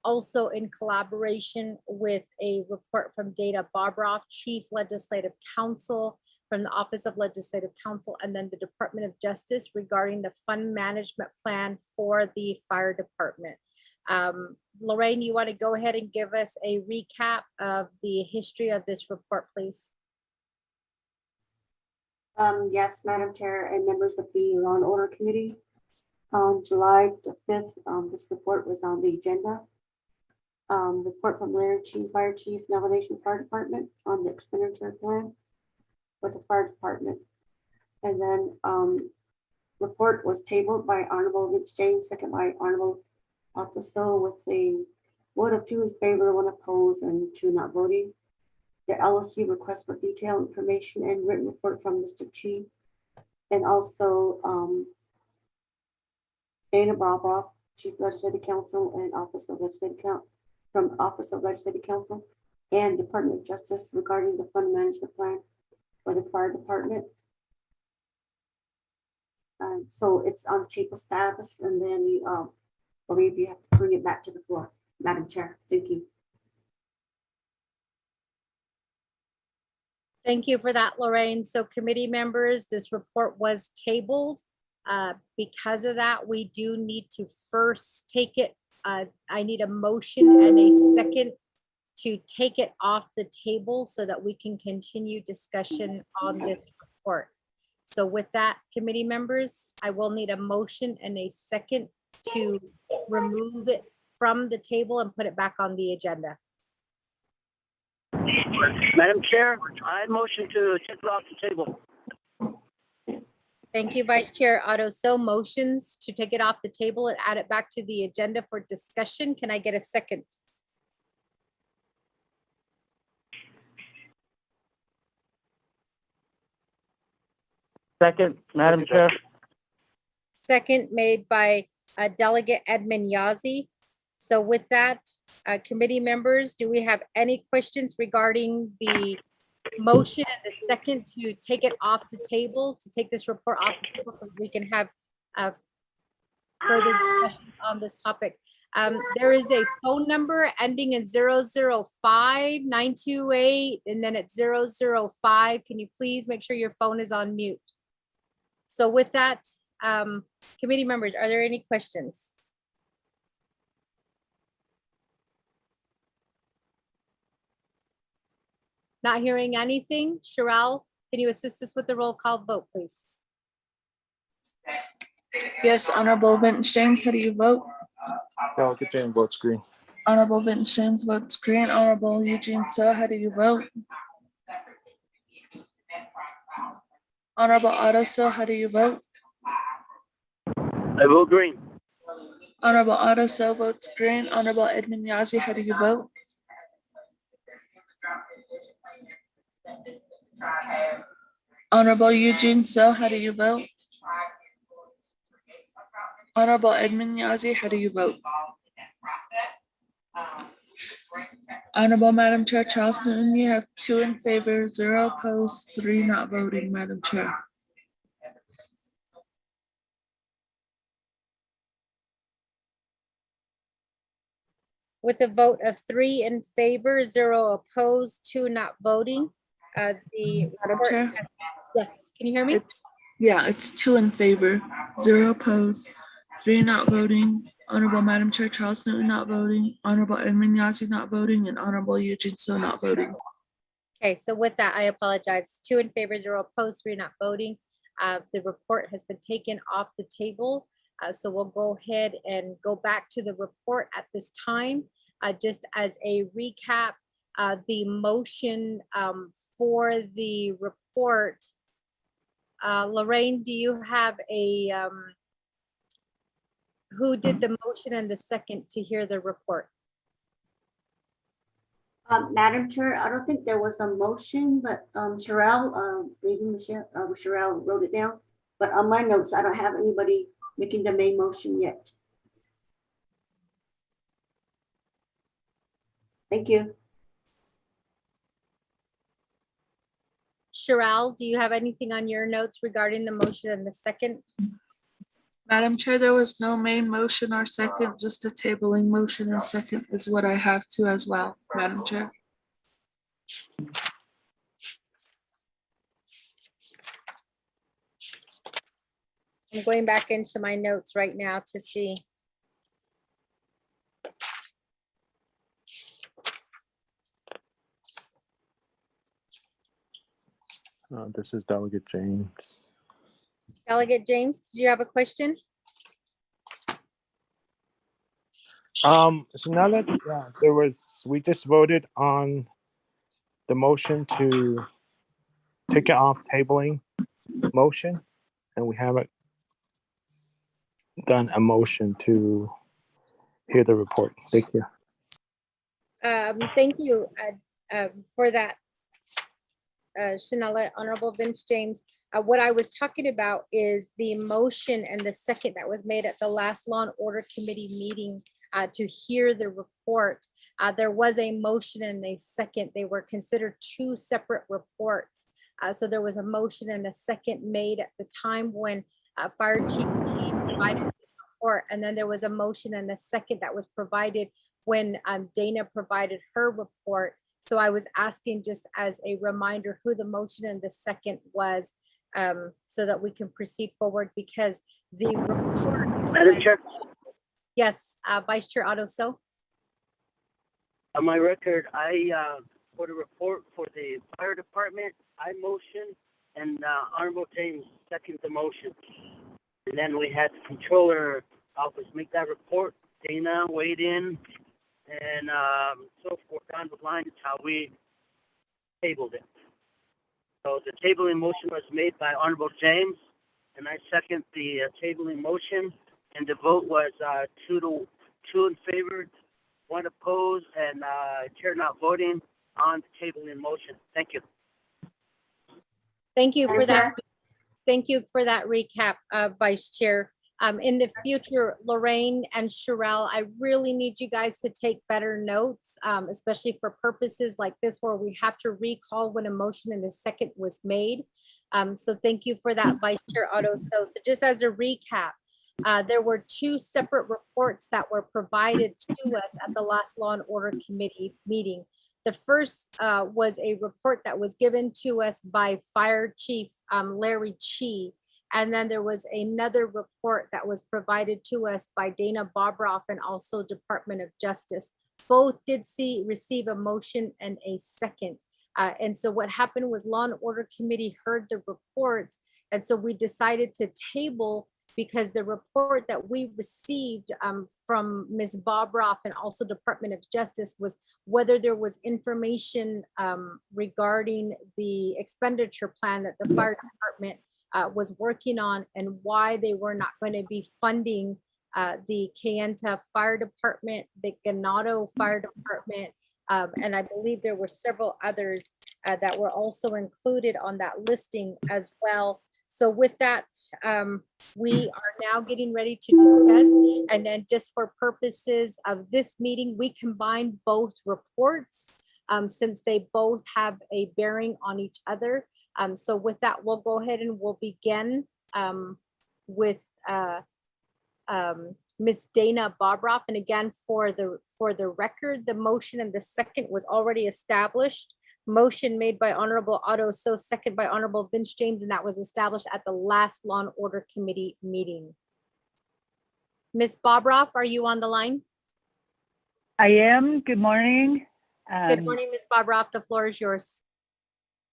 Also in collaboration with a report from Dana Bobroff, Chief Legislative Counsel from the Office of Legislative Counsel, and then the Department of Justice regarding the fund management plan for the fire department. Lorraine, you want to go ahead and give us a recap of the history of this report, please? Yes, Madam Chair and members of the Law and Order Committee. On July the 5th, this report was on the agenda. Report from Larry Chief, Fire Chief, Navajo Nation Fire Department on the expenditure plan for the fire department. And then report was tabled by Honorable Mitch James, second by Honorable Alfonso, with a vote of 2 in favor, 1 opposed, and 2 not voting. The LOC request for detailed information and written report from Mr. Chief, and also Dana Bobroff, Chief Legislative Counsel and Office of Legislative Counsel, from Office of Legislative Counsel, and Department of Justice regarding the fund management plan for the fire department. So it's on table status, and then you believe you have to bring it back to the floor, Madam Chair. Thank you. Thank you for that, Lorraine. So committee members, this report was tabled. Because of that, we do need to first take it. I need a motion and a second to take it off the table so that we can continue discussion on this report. So with that, committee members, I will need a motion and a second to remove it from the table and put it back on the agenda. Madam Chair, I motion to take it off the table. Thank you, Vice Chair Otto. So motions to take it off the table and add it back to the agenda for discussion. Can I get a second? Second, Madam Chair. Second made by Delegate Edmund Yazzie. So with that, committee members, do we have any questions regarding the motion and the second to take it off the table, to take this report off the table so that we can have further discussions on this topic? There is a phone number ending in 005-928, and then it's 005. Can you please make sure your phone is on mute? So with that, committee members, are there any questions? Not hearing anything. Sherelle, can you assist us with the roll call vote, please? Yes, Honorable Vince James, how do you vote? Delegate James votes green. Honorable Vince James votes green. Honorable Eugene So, how do you vote? Honorable Otto So, how do you vote? I vote green. Honorable Otto So votes green. Honorable Edmund Yazzie, how do you vote? Honorable Eugene So, how do you vote? Honorable Edmund Yazzie, how do you vote? Honorable Madam Chair Charles Newton, you have 2 in favor, 0 opposed, 3 not voting, Madam Chair. With a vote of 3 in favor, 0 opposed, 2 not voting, the Madam report Chair? has- Yes, can you hear me? It's 2 in favor, 0 opposed, 3 not voting. Honorable Madam Chair Charles Newton not voting, Honorable Edmund Yazzie not voting, and Honorable Eugene So not voting. Okay, so with that, I apologize. 2 in favor, 0 opposed, 3 not voting. The report has been taken off the table. So we'll go ahead and go back to the report at this time. Just as a recap, the motion for the report. Lorraine, do you have a, who did the motion and the second to hear the report? Madam Chair, I don't think there was a motion, but Sherelle, maybe Michelle, Sherelle wrote it down. But on my notes, I don't have anybody making the main motion yet. Thank you. Sherelle, do you have anything on your notes regarding the motion and the second? Madam Chair, there was no main motion or second, just a tabling motion and second is what I have to as well, Madam Chair. I'm going back into my notes right now to see. This is Delegate James. Delegate James, did you have a question? So now that we just voted on the motion to take it off tabling motion, and we haven't done a motion to hear the report. Thank you. Thank you for that, Shanella, Honorable Vince James. What I was talking about is the motion and the second that was made at the last Law and Order Committee meeting to hear the report. There was a motion and a second. They were considered two separate reports. So there was a motion and a second made at the time when Fire Chief provided the report, and then there was a motion and a second that was provided when Dana provided her report. So I was asking just as a reminder who the motion and the second was, so that we can proceed forward, because the report. Madam Chair, Yes, Vice Chair Otto. So on my record, for the report for the fire department, I motion, and Honorable James second the motion. And then we had the controller office make that report. Dana weighed in, and so forth down the line is how we tabled it. So the tabling motion was made by Honorable James, and I second the tabling motion. And the vote was 2 in favor, 1 opposed, and chair not voting on the tabling motion. Thank you. thank you for that. Thank you for that recap, Vice Chair. In the future, Lorraine and Sherelle, I really need you guys to take better notes, especially for purposes like this where we have to recall when a motion and a second was made. So thank you for that, Vice Chair Otto. So just as a recap, there were two separate reports that were provided to us at the last Law and Order Committee meeting. The first was a report that was given to us by Fire Chief Larry Chi. And then there was another report that was provided to us by Dana Bobroff and also Department of Justice. Both did receive a motion and a second. And so what happened was Law and Order Committee heard the reports. And so we decided to table, because the report that we received from Ms. Bobroff and also Department of Justice was whether there was information regarding the expenditure plan that the fire department was working on, and why they were not going to be funding the Kayenta Fire Department, the Ganado Fire Department, and I believe there were several others that were also included on that listing as well. So with that, we are now getting ready to discuss, and then just for purposes of this meeting, we combined both reports since they both have a bearing on each other. So with that, we'll go ahead and we'll begin with Ms. Dana Bobroff. And again, for the record, the motion and the second was already established. Motion made by Honorable Otto, so second by Honorable Vince James, and that was established at the last Law and Order Committee meeting. Ms. Bobroff, are you on the line? I am. Good morning. Good morning, Ms. Bobroff. The floor is yours.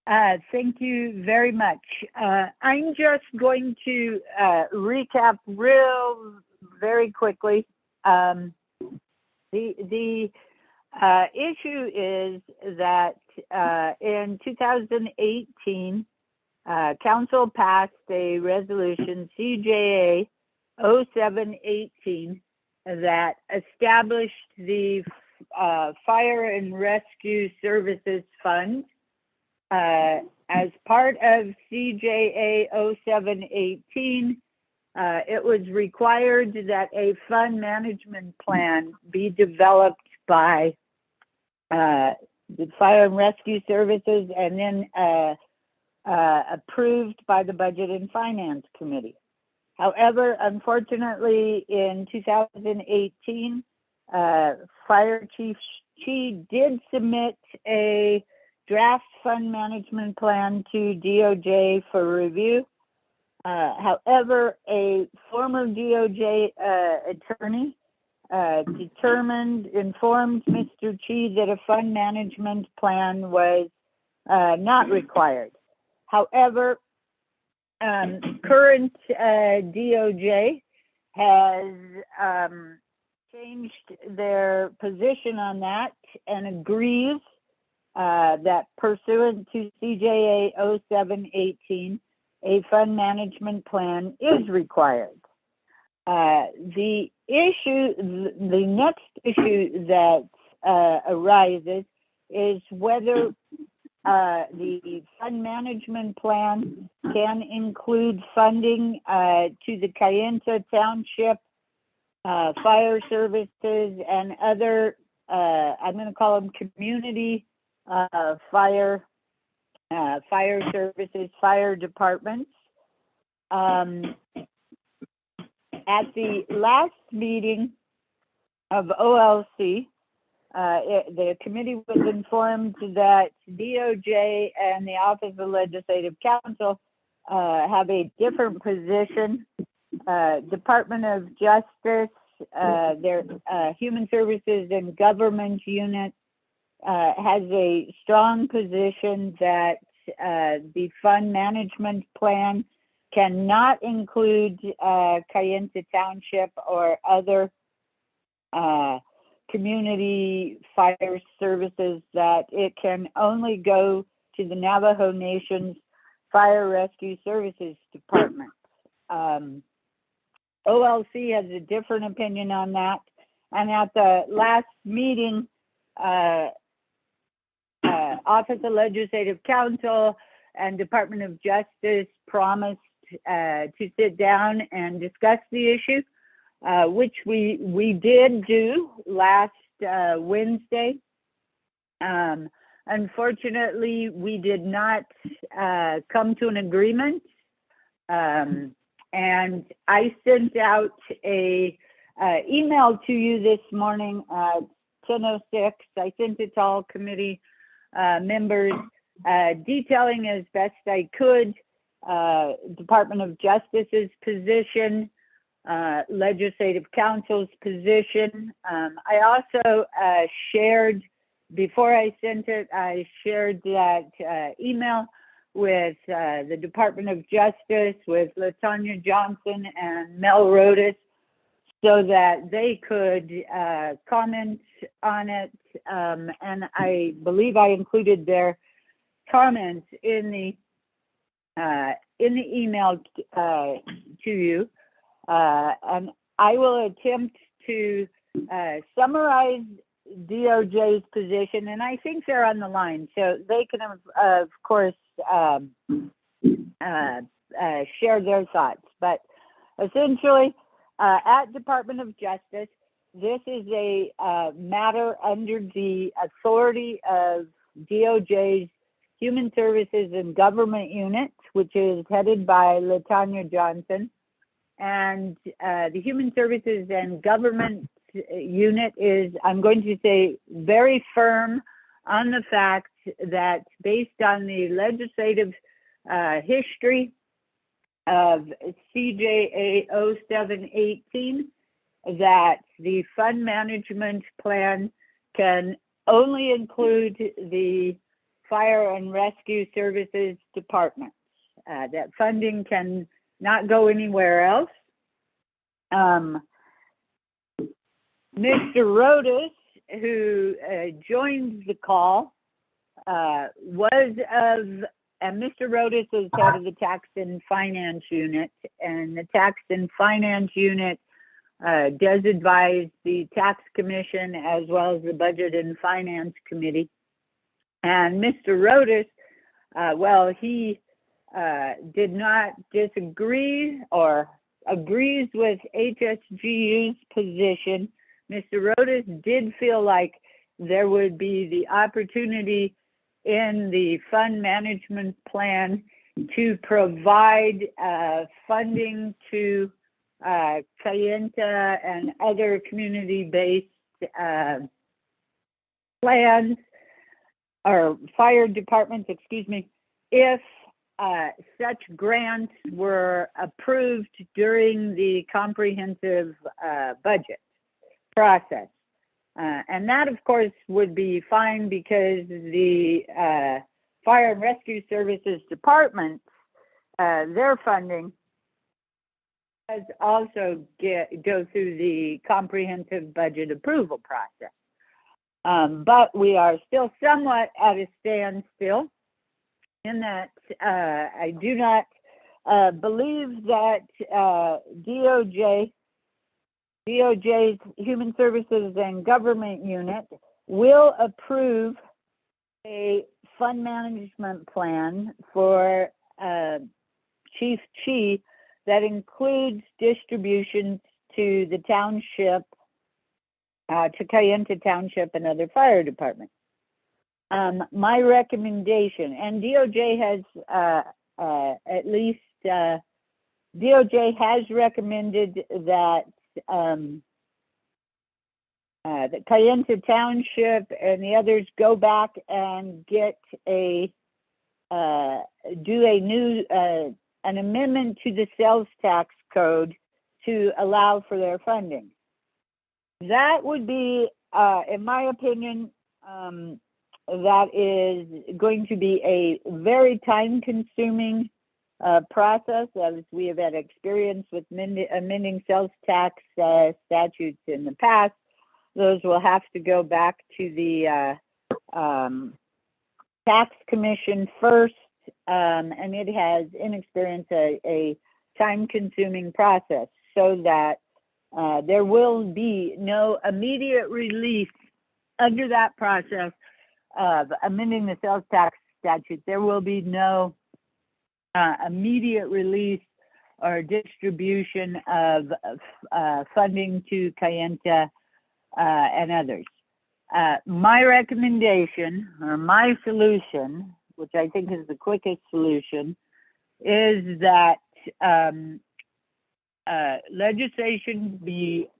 Thank you very much. I'm just going to recap very quickly. The issue is that in 2018, Council passed a resolution, CJA 0718, that established the Fire and Rescue Services Fund. As part of CJA 0718, it was required that a fund management plan be developed by the Fire and Rescue Services and then approved by the Budget and Finance Committee. However, unfortunately, in 2018, Fire Chief Chi did submit a draft fund management plan to DOJ for review. However, a former DOJ attorney informed Mr. Chi that a fund management plan was not required. However, current DOJ has changed their position on that and agrees that pursuant to CJA 0718, a fund management plan is required. The next issue that arises is whether the fund management plan can include funding to the Kayenta Township fire services and other, I'm going to call them community fire services, fire departments. At the last meeting of OLC, the committee was informed that DOJ and the Office of Legislative Counsel have a different position. Department of Justice, their Human Services and Government Unit has a strong position that the fund management plan cannot include Kayenta Township or other community fire services, that it can only go to the Navajo Nation's Fire Rescue Services Department. OLC has a different opinion on that. And at the last meeting, Office of Legislative Counsel and Department of Justice promised to sit down and discuss the issue, which we did do last Wednesday. Unfortunately, we did not come to an agreement. And I sent out a email to you this morning at 10:06. I sent it to all committee members, detailing as best I could Department of Justice's position, Legislative Council's position. I also shared, before I sent it, I shared that email with the Department of Justice, with LaTanya Johnson and Mel Rodas, so that they could comment on it. And I believe I included their comments in the email to you. And I will attempt to summarize DOJ's position, and I think they're on the line, so they can, of course, share their thoughts. But essentially, at Department of Justice, this is a matter under the authority of DOJ's Human Services and Government Unit, which is headed by LaTanya Johnson. And the Human Services and Government Unit is, I'm going to say, very firm on the fact that, based on the legislative history of CJA 0718, that the fund management plan can only include the Fire and Rescue Services Department. That funding can not go anywhere else. Mr. Rodas, who joined the call, and Mr. Rodas is head of the Tax and Finance Unit, and the Tax and Finance Unit does advise the Tax Commission as well as the Budget and Finance Committee. And Mr. Rodas, well, he did not disagree or agrees with HSGU's position. Mr. Rodas did feel like there would be the opportunity in the fund management plan to provide funding to Cayenta and other community-based plans or fire departments, excuse me, if such grants were approved during the comprehensive budget process. And that, of course, would be fine because the Fire and Rescue Services Department, their funding does also go through the comprehensive budget approval process. But we are still somewhat at a standstill in that I do not believe that DOJ's Human Services and Government Unit will approve a fund management plan for Chief Chi that includes distributions to the township, to Cayenta Township and other fire departments. My recommendation, and DOJ has at least, DOJ has recommended that the Cayenta Township and the others go back and get an amendment to the sales tax code to allow for their funding. That would be, in my opinion, that is going to be a very time-consuming process, as we have had experience with amending sales tax statutes in the past. Those will have to go back to the Tax Commission first, and it has, in experience, a time-consuming process, so that there will be no immediate relief under that process of amending the sales tax statute. There will be no immediate release or distribution of funding to Cayenta and others. My recommendation, or my solution, which I think is the quickest solution, is that legislation be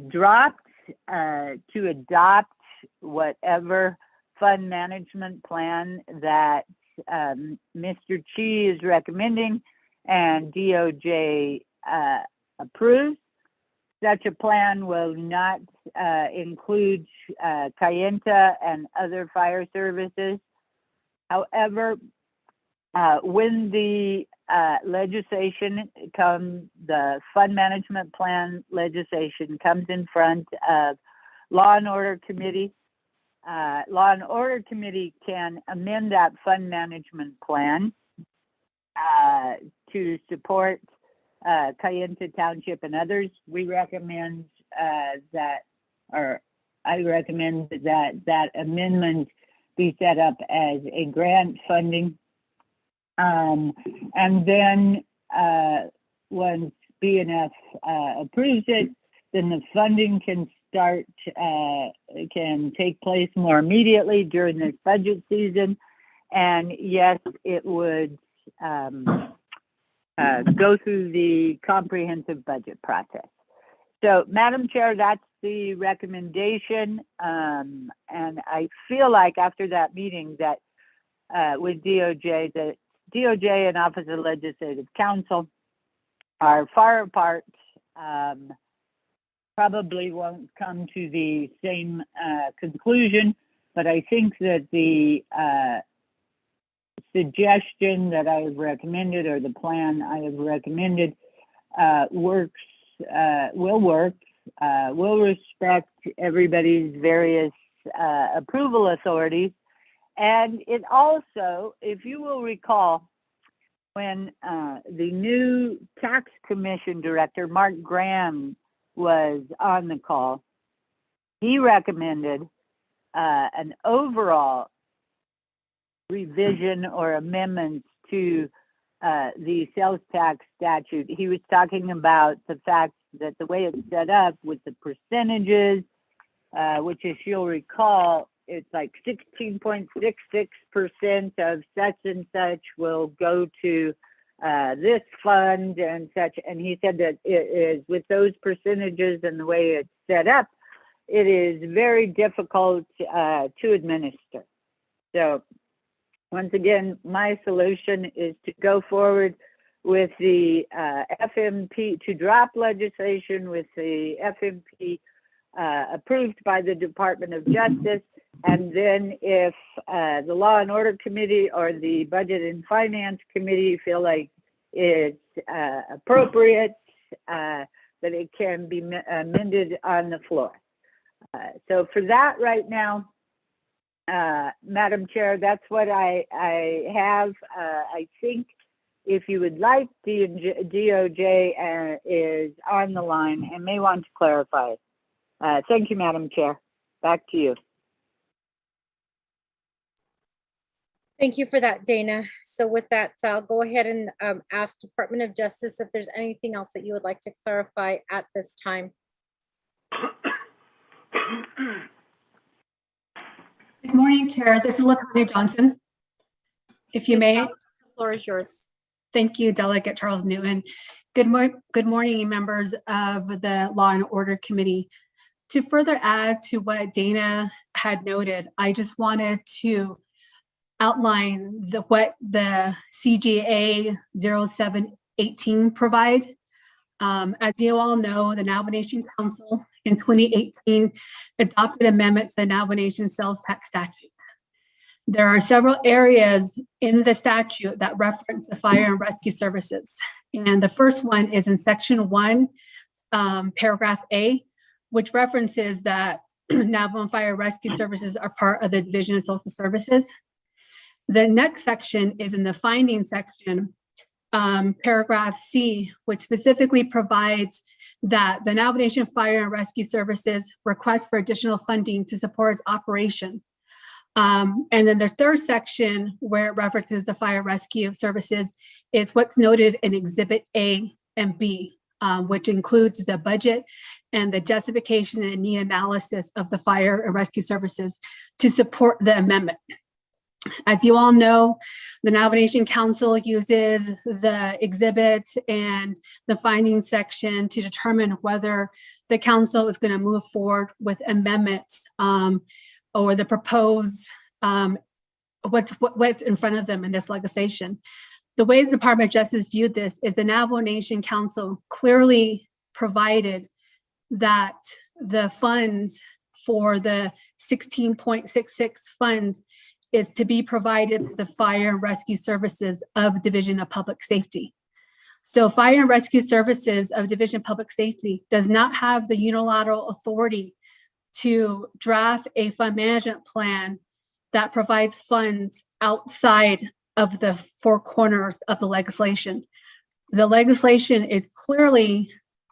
dropped to adopt whatever fund management plan that Mr. Chi is recommending and DOJ approves. Such a plan will not include Cayenta and other fire services. However, when the legislation the fund management plan legislation comes in front of Law and Order Committee, Law and Order Committee can amend that fund management plan to support Cayenta Township and others. We recommend I recommend that amendment be set up as a grant funding. And then once BNF approves it, then the funding can take place more immediately during this budget season. And yes, it would go through the comprehensive budget process. So, Madam Chair, that's the recommendation. And I feel like after that meeting that with DOJ, that DOJ and Office of Legislative Counsel are far apart, probably won't come to the same conclusion, but I think that the suggestion that I have recommended, or the plan I have recommended, will work, will respect everybody's various approval authorities. And it also, if you will recall, when the new Tax Commission Director, Mark Graham, was on the call. He recommended an overall revision or amendments to the sales tax statute. He was talking about the fact that the way it's set up with the percentages, which, as you'll recall, it's like 16.66% of such and such will go to this fund and such. And he said that it is, with those percentages and the way it's set up, it is very difficult to administer. So once again, my solution is to go forward with the FMP, to drop legislation with the FMP approved by the Department of Justice. And then if the Law and Order Committee or the Budget and Finance Committee feel like it's appropriate, that it can be amended on the floor. So for that right now, Madam Chair, that's what I have. I think if you would like, DOJ is on the line and may want to clarify it. Thank you, Madam Chair. Back to you. Thank you for that, Dana. So with that, I'll go ahead and ask Department of Justice if there's anything else that you would like to clarify at this time. Good morning, Chair. This is LaTanya Johnson. If you may. The floor is yours. Thank you, Delegate Charles Newton. Good morning, members of the Law and Order Committee. To further add to what Dana had noted, I just wanted to outline what the CGA 0718 provide. As you all know, the Navajo Nation Council in 2018 adopted amendments to the Navajo Nation sales tax statute. There are several areas in the statute that reference the fire and rescue services. And the first one is in section 1, paragraph A, which references that Navajo Fire Rescue Services are part of the Division of Social Services. The next section is in the findings section, paragraph C, which specifically provides that the Navajo Nation Fire and Rescue Services request for additional funding to support its operation. And then the third section, where it references the fire rescue services, is what's noted in Exhibit A and B, which includes the budget and the justification and need analysis of the fire and rescue services to support the amendment. As you all know, the Navajo Nation Council uses the exhibits and the findings section to determine whether the council is going to move forward with amendments or the proposed what's in front of them in this legislation. The way the Department of Justice viewed this is the Navajo Nation Council clearly provided that the funds for the 16.66 funds is to be provided to the fire and rescue services of Division of Public Safety. So fire and rescue services of Division of Public Safety does not have the unilateral authority to draft a fund management plan that provides funds outside of the four corners of the legislation. The legislation is clearly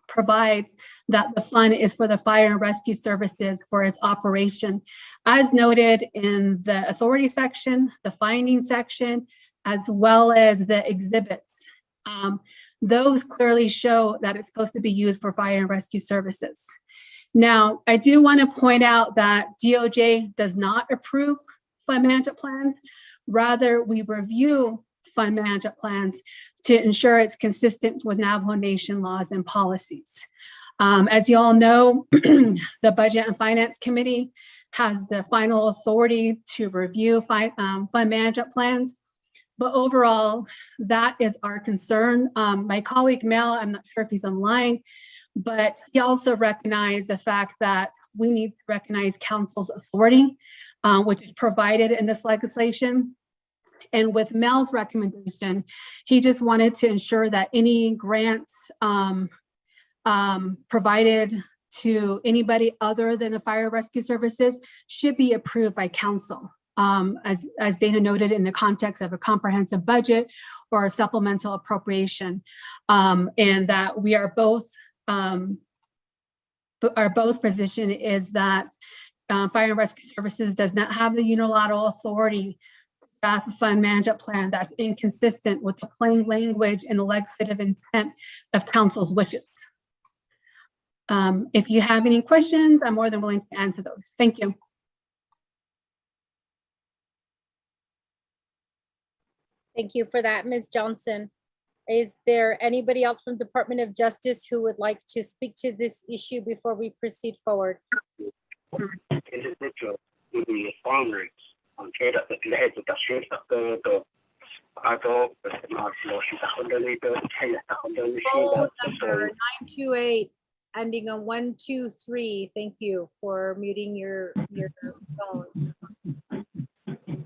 provides that the fund is for the fire and rescue services for its operation, as noted in the authority section, the findings section, as well as the exhibits. Those clearly show that it's supposed to be used for fire and rescue services. Now, I do want to point out that DOJ does not approve fund management plans. Rather, we review fund management plans to ensure it's consistent with Navajo Nation laws and policies. As you all know, the Budget and Finance Committee has the final authority to review fund management plans. But overall, that is our concern. My colleague Mel, I'm not sure if he's online, but he also recognized the fact that we need to recognize council's authority, which is provided in this legislation. And with Mel's recommendation, he just wanted to ensure that any grants provided to anybody other than the fire rescue services should be approved by council, as Dana noted, in the context of a comprehensive budget or a supplemental appropriation, and that we are both our both position is that Fire and Rescue Services does not have the unilateral authority to staff a fund management plan that's inconsistent with the plain language and legislative intent of council's wishes. If you have any questions, I'm more than willing to answer those. Thank you. Thank you for that, Ms. Johnson. Is there anybody else from Department of Justice who would like to speak to this issue before we proceed forward? Phone number 928, ending on 123. Thank you for muting your phone.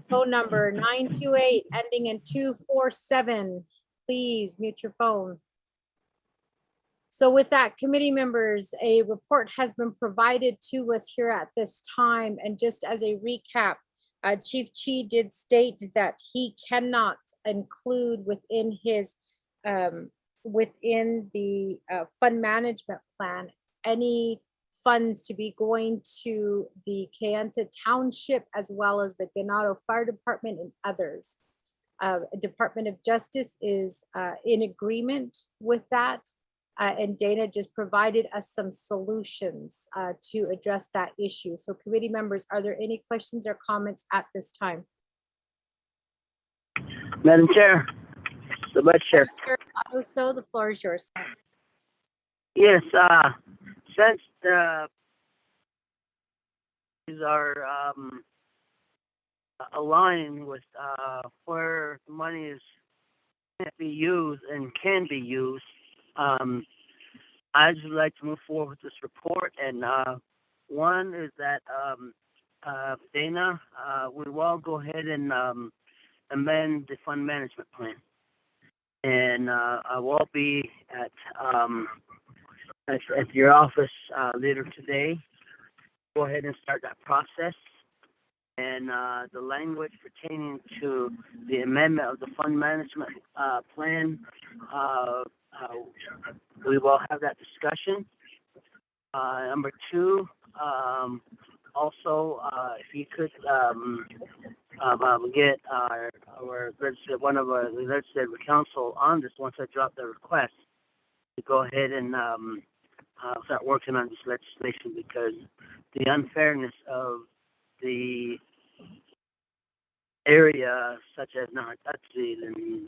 Phone number 928, ending in 247. Please mute your phone. So with that, committee members, a report has been provided to us here at this time. And just as a recap, Chief Chi did state that he cannot include within his within the fund management plan any funds to be going to the Kayenta Township as well as the Ganado Fire Department and others. Department of Justice is in agreement with that. And Dana just provided us some solutions to address that issue. So committee members, are there any questions or comments at this time? Madam Chair, the Vice Chair. So the floor is yours. Yes, since these are aligned with where the money is can be used and can be used, I'd just like to move forward with this report. And one is that Dana, we will go ahead and amend the fund management plan. And I will be at your office later today. Go ahead and start that process. And the language pertaining to the amendment of the fund management plan, we will have that discussion. Number two, also, if you could get one of our legislative council on this once I drop the request to go ahead and start working on this legislation, because the unfairness of the area such as Nahatati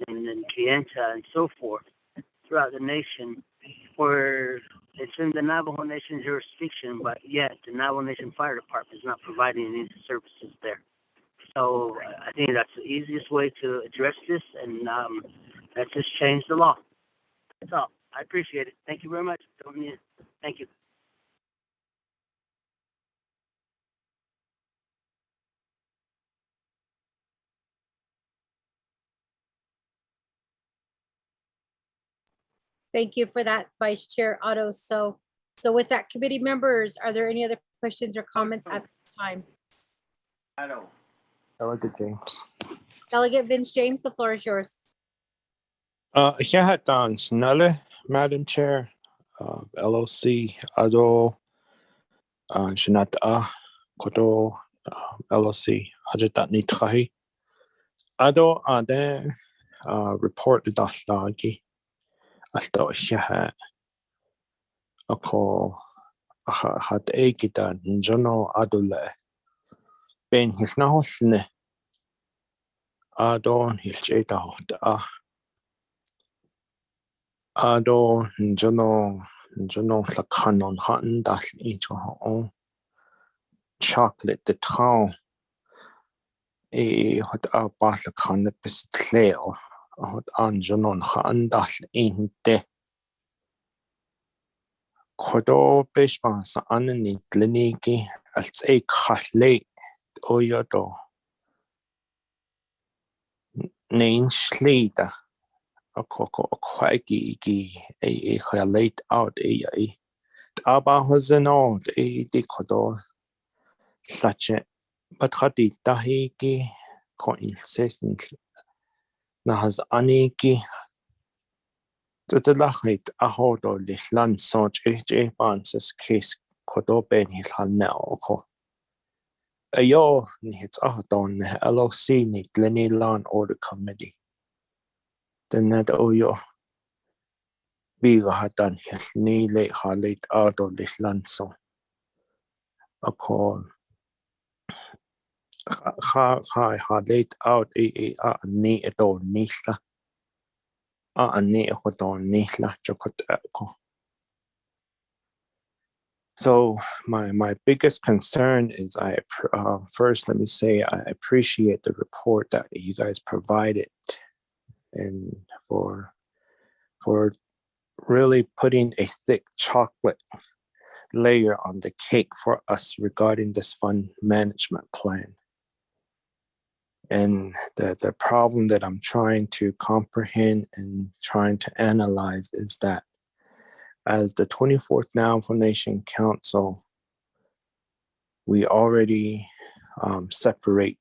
and Kayenta and so forth throughout the nation, where it's in the Navajo Nation jurisdiction, but yet the Navajo Nation Fire Department is not providing any services there. So I think that's the easiest way to address this, and let's just change the law. That's all. I appreciate it. Thank you very much. Thank you. Thank you for that, Vice Chair Otto. So with that, committee members, are there any other questions or comments at this time? Delegate James. Delegate Vince James, the floor is yours. Nale, Madam Chair, LOC, Ado, Shanata, Koto, LOC, Hajatat Nitkahi. Ado, Ade, report the Daslagi. Alto Shahat. Ako, Hat Ekita, Jono Adule. Ben his nahosne. Adon his cheta. Ado Jono Lakanon Hutton das each on chocolate the town. Hot out bath the canopus cleo. Hot Anjonon Hutton das in de Kodo Bishpas Anani Gleniki als a catlate Oyodo Nain Schleder. A coco a quaggy a late out a Aba was an old a decodo such a but Hadi Dahiki consistent Nahas Aniki to the Lachit a hold of the land such a Banses case kodobe ni hanel ko. Ayo ni hits don LOC ni Glenny Law and Order Committee. Then that oyo biga hatan his ni late halate out of this lanso. A call. Ha late out a ni eto nisla. A ni ekoton nisla chokot ko. So my biggest concern is first let me say I appreciate the report that you guys provided and for really putting a thick chocolate layer on the cake for us regarding this fund management plan. And the problem that I'm trying to comprehend and trying to analyze is that as the 24th Navajo Nation Council, we already separate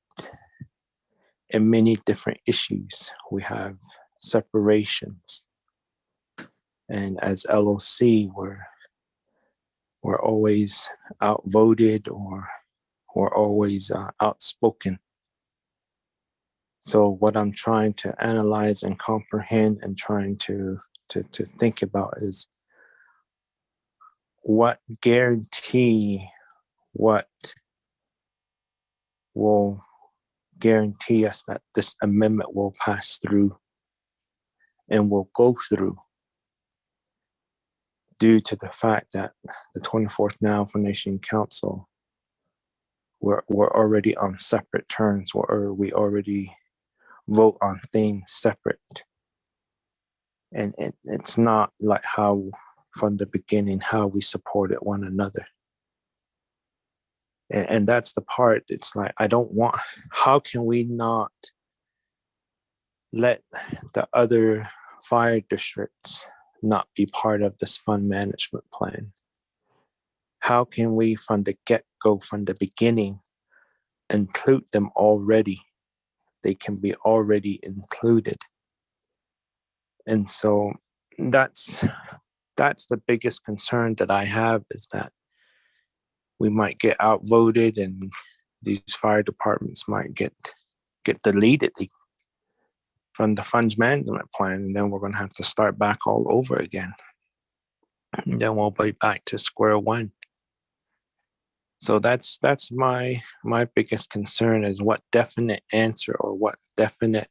in many different issues. We have separations. And as LOC, we're always outvoted or we're always outspoken. So what I'm trying to analyze and comprehend and trying to think about is what guarantee, what will guarantee us that this amendment will pass through and will go through due to the fact that the 24th Navajo Nation Council, we're already on separate terms, or we already vote on things separate. And it's not like how, from the beginning, how we supported one another. And that's the part, it's like, I don't want, how can we not let the other fire districts not be part of this fund management plan? How can we, from the get-go, from the beginning, include them already? They can be already included. And so that's the biggest concern that I have, is that we might get outvoted and these fire departments might get deleted from the funds management plan, and then we're going to have to start back all over again. And then we'll be back to square one. So that's my biggest concern, is what definite answer or what definite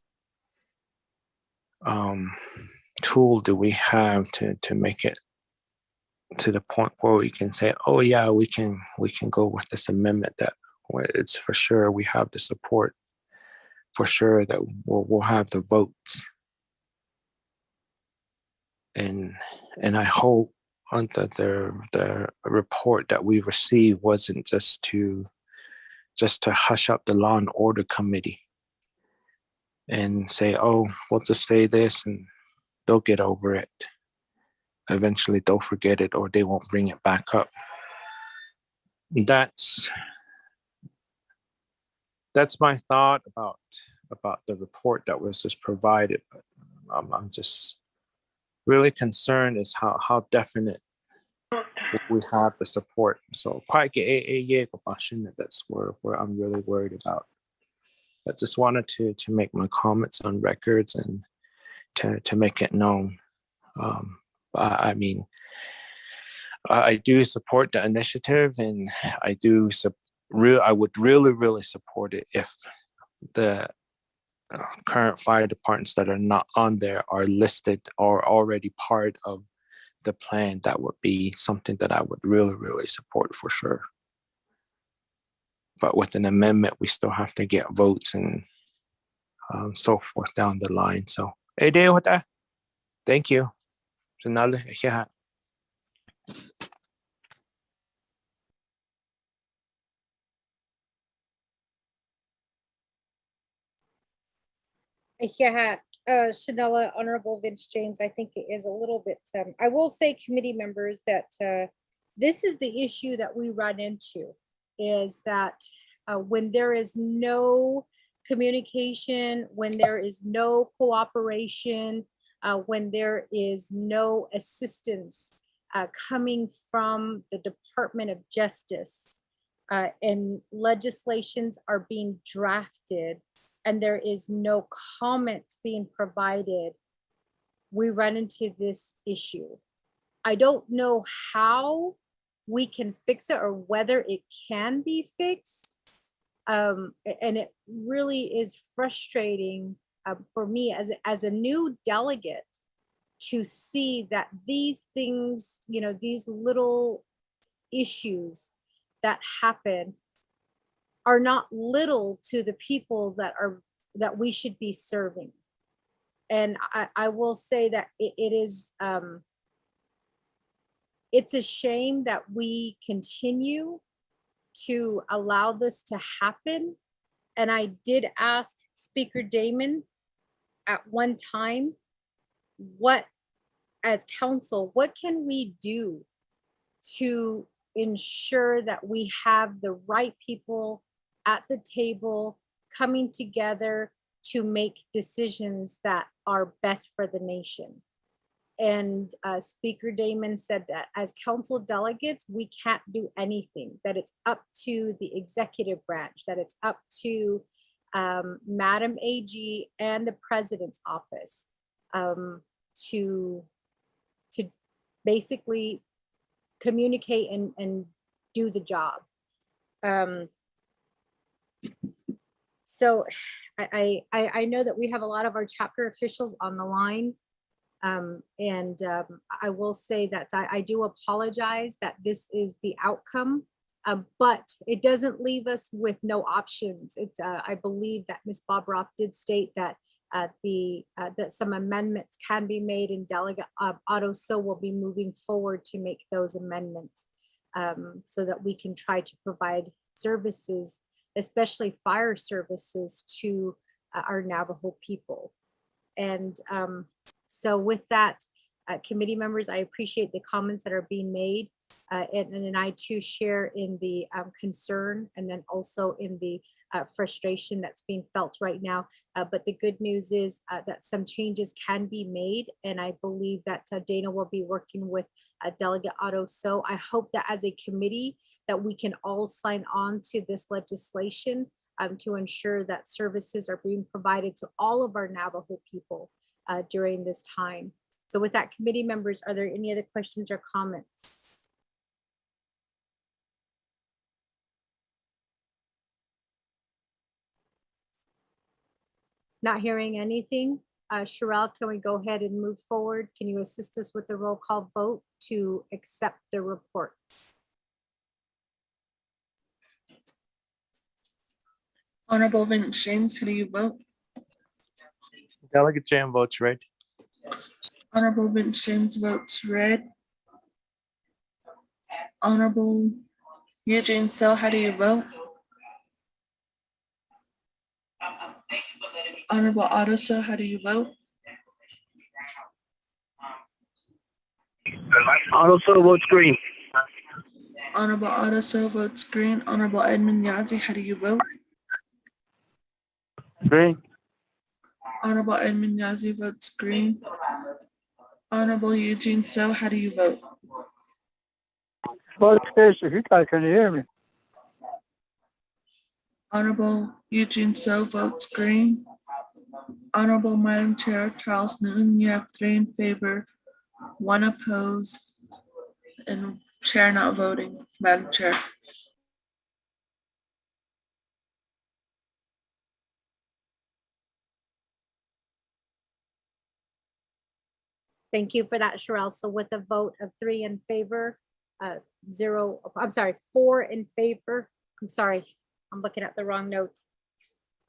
tool do we have to make it to the point where we can say, oh yeah, we can go with this amendment, that it's for sure we have the support, for sure that we'll have the votes. And I hope on the report that we received wasn't just to hush up the Law and Order Committee and say, oh, we'll just say this and they'll get over it. Eventually they'll forget it, or they won't bring it back up. That's my thought about the report that was just provided. But I'm just really concerned is how definite we have the support. So that's where I'm really worried about. I just wanted to make my comments on records and to make it known. I mean, I do support the initiative, and I would really support it if the current fire departments that are not on there are listed or already part of the plan. That would be something that I would really support for sure. But with an amendment, we still have to get votes and so forth down the line. So, thank you. Yeah, Shanella, Honorable Vince James, I think it is a little bit, I will say, committee members, that this is the issue that we run into, is that when there is no communication, when there is no cooperation, when there is no assistance coming from the Department of Justice, and legislations are being drafted and there is no comments being provided, we run into this issue. I don't know how we can fix it or whether it can be fixed. And it really is frustrating for me as a new delegate to see that these things, these little issues that happen are not little to the people that we should be serving. And I will say that it is, it's a shame that we continue to allow this to happen. And I did ask Speaker Damon at one time, as council, what can we do to ensure that we have the right people at the table coming together to make decisions that are best for the nation? And Speaker Damon said that as council delegates, we can't do anything, that it's up to the executive branch, that it's up to Madam AG and the president's office to basically communicate and do the job. So I know that we have a lot of our chapter officials on the line. I will say that I do apologize that this is the outcome, but it doesn't leave us with no options. It's I believe that Ms. Bob Roth did state that that some amendments can be made, and Delegate Otto So will be moving forward to make those amendments so that we can try to provide services, especially fire services, to our Navajo people. And so with that, committee members, I appreciate the comments that are being made. And I too share in the concern, and then also in the frustration that's being felt right now. But the good news is that some changes can be made. And I believe that Dana will be working with Delegate Otto. So I hope that as a committee that we can all sign on to this legislation to ensure that services are being provided to all of our Navajo people during this time. So with that, committee members, are there any other questions or comments? Not hearing anything. Sherelle, can we go ahead and move forward? Can you assist us with the roll call vote to accept the report? Honorable Vince James, how do you vote? Delegate Jam votes red. Honorable Vince James votes red. Honorable Eugene So, how do you vote? Honorable Otto So, how do you vote? Otto So votes green. Honorable Otto So votes green. Honorable Edmund Yazzie, how do you vote? Green. Honorable Edmund Yazzie votes green. Honorable Eugene So, how do you vote? Vote space, if you guys can hear me. Honorable Eugene So votes green. Honorable Madam Chair Charles Newton, you have 3 in favor, 1 opposed, and Chair not voting, Madam Chair. Thank you for that, Sherelle. So with a vote of 3 in favor, 4 in favor. I'm sorry, I'm looking at the wrong notes.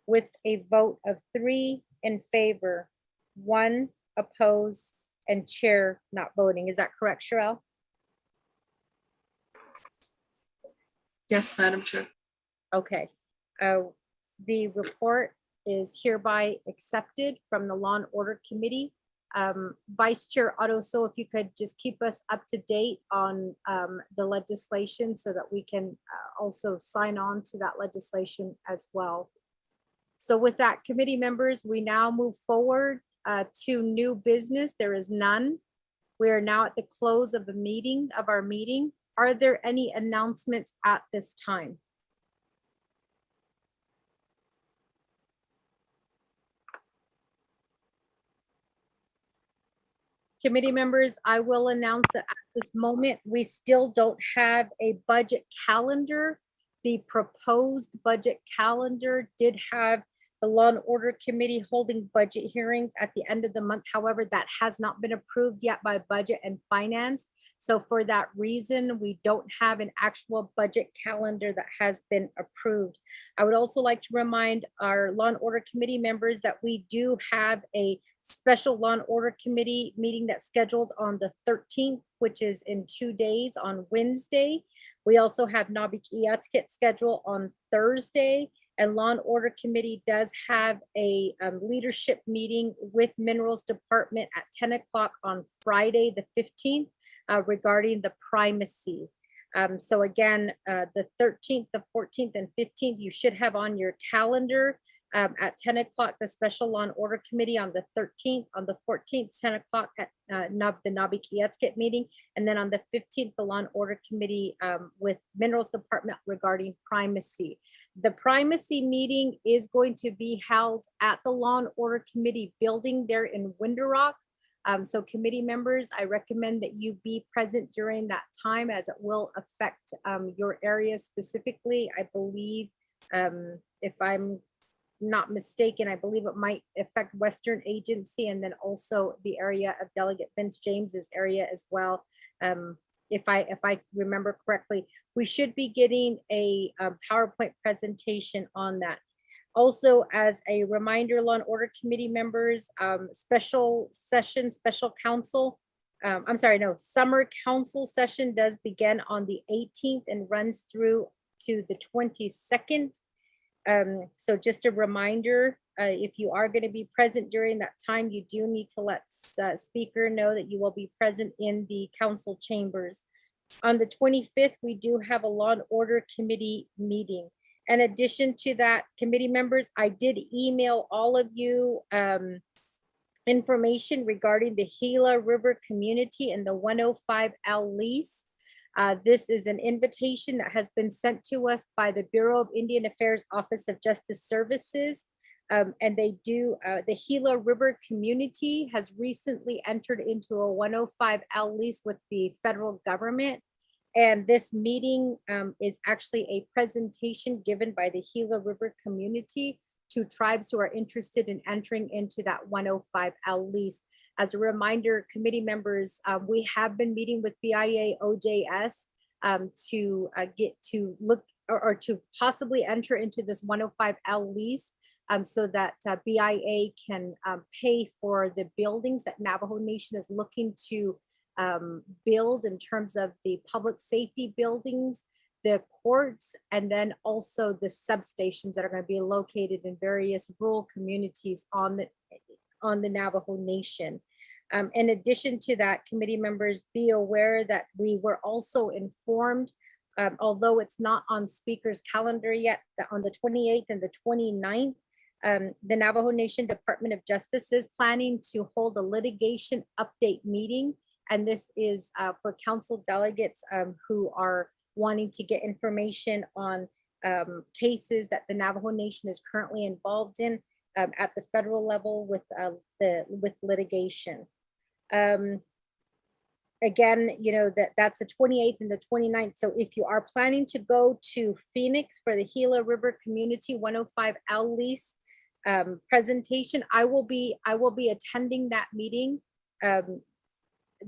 With a vote of 3 in favor, 1 opposed, and chair not voting. Is that correct, Sherelle? Yes, Madam Chair. Okay. The report is hereby accepted from the Law and Order Committee. Vice Chair Otto, so if you could just keep us up to date on the legislation so that we can also sign on to that legislation as well. So with that, committee members, we now move forward to new business. There is none. We are now at the close of our meeting. Are there any announcements at this time? Committee members, I will announce that at this moment, we still don't have a budget calendar. The proposed budget calendar did have the Law and Order Committee holding budget hearings at the end of the month. However, that has not been approved yet by Budget and Finance. So for that reason, we don't have an actual budget calendar that has been approved. I would also like to remind our Law and Order Committee members that we do have a special Law and Order Committee meeting that's scheduled on the 13th, which is in 2 days on Wednesday. We also have Navajo scheduled on Thursday, and Law and Order Committee does have a leadership meeting with Minerals Department at 10 o'clock on Friday, the 15th, regarding the primacy. So again, the 13th, the 14th, and 15th, you should have on your calendar. At 10 o'clock, the Special Law and Order Committee on the 13th, on the 14th, 10 o'clock at the Navajo meeting, and then on the 15th, the Law and Order Committee with Minerals Department regarding primacy. The primacy meeting is going to be held at the Law and Order Committee building there in Window Rock. So committee members, I recommend that you be present during that time as it will affect your area specifically. I believe, if I'm not mistaken, I believe it might affect Western Agency and then also the area of Delegate Vince James's area as well. If I remember correctly, we should be getting a PowerPoint presentation on that. Also, as a reminder, Law and Order Committee members, special session, special council, summer council session does begin on the 18th and runs through to the 22nd. So just a reminder, if you are going to be present during that time, you do need to let speaker know that you will be present in the council chambers. On the 25th, we do have a Law and Order Committee meeting. In addition to that, committee members, I did email all of you information regarding the Gila River community and the 105L lease. This is an invitation that has been sent to us by the Bureau of Indian Affairs Office of Justice Services. And they do, the Gila River community has recently entered into a 105L lease with the federal government. And this meeting is actually a presentation given by the Gila River community to tribes who are interested in entering into that 105L lease. As a reminder, committee members, we have been meeting with BIA OJS to get to look or to possibly enter into this 105L lease so that BIA can pay for the buildings that Navajo Nation is looking to build in terms of the public safety buildings, the courts, and then also the substations that are going to be located in various rural communities on the Navajo Nation. In addition to that, committee members, be aware that we were also informed, although it's not on speaker's calendar yet, that on the 28th and the 29th, the Navajo Nation Department of Justice is planning to hold a litigation update meeting. And this is for council delegates who are wanting to get information on cases that the Navajo Nation is currently involved in at the federal level with litigation. Again, you know, that's the 28th and the 29th. So if you are planning to go to Phoenix for the Gila River Community 105L lease presentation, I will be attending that meeting.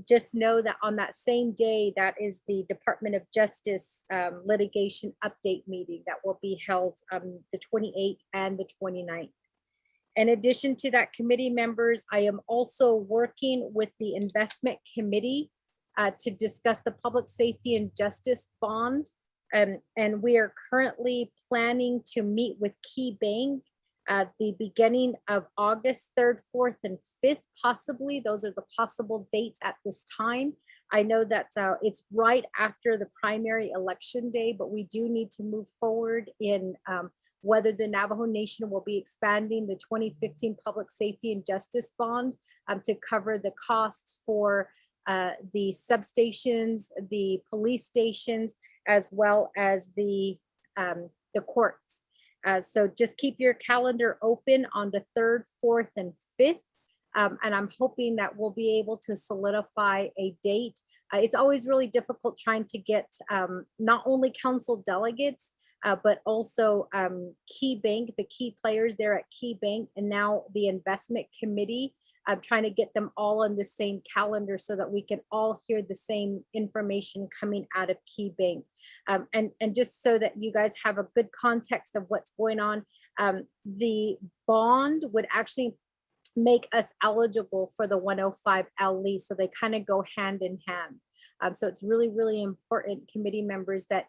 Just know that on that same day, that is the Department of Justice litigation update meeting that will be held the 28th and the 29th. In addition to that, committee members, I am also working with the investment committee to discuss the public safety and justice bond. And we are currently planning to meet with Key Bank at the beginning of August 3rd, 4th, and 5th, possibly. Those are the possible dates at this time. I know that it's right after the primary election day, but we do need to move forward in whether the Navajo Nation will be expanding the 2015 Public Safety and Justice Bond to cover the costs for the substations, the police stations, as well as the courts. So just keep your calendar open on the 3rd, 4th, and 5th. And I'm hoping that we'll be able to solidify a date. It's always really difficult trying to get not only council delegates, but also Key Bank, the key players there at Key Bank, and now the investment committee. I'm trying to get them all on the same calendar so that we can all hear the same information coming out of Key Bank. And just so that you guys have a good context of what's going on, the bond would actually make us eligible for the 105L lease. So they kind of go hand in hand. So it's really, really important, committee members, that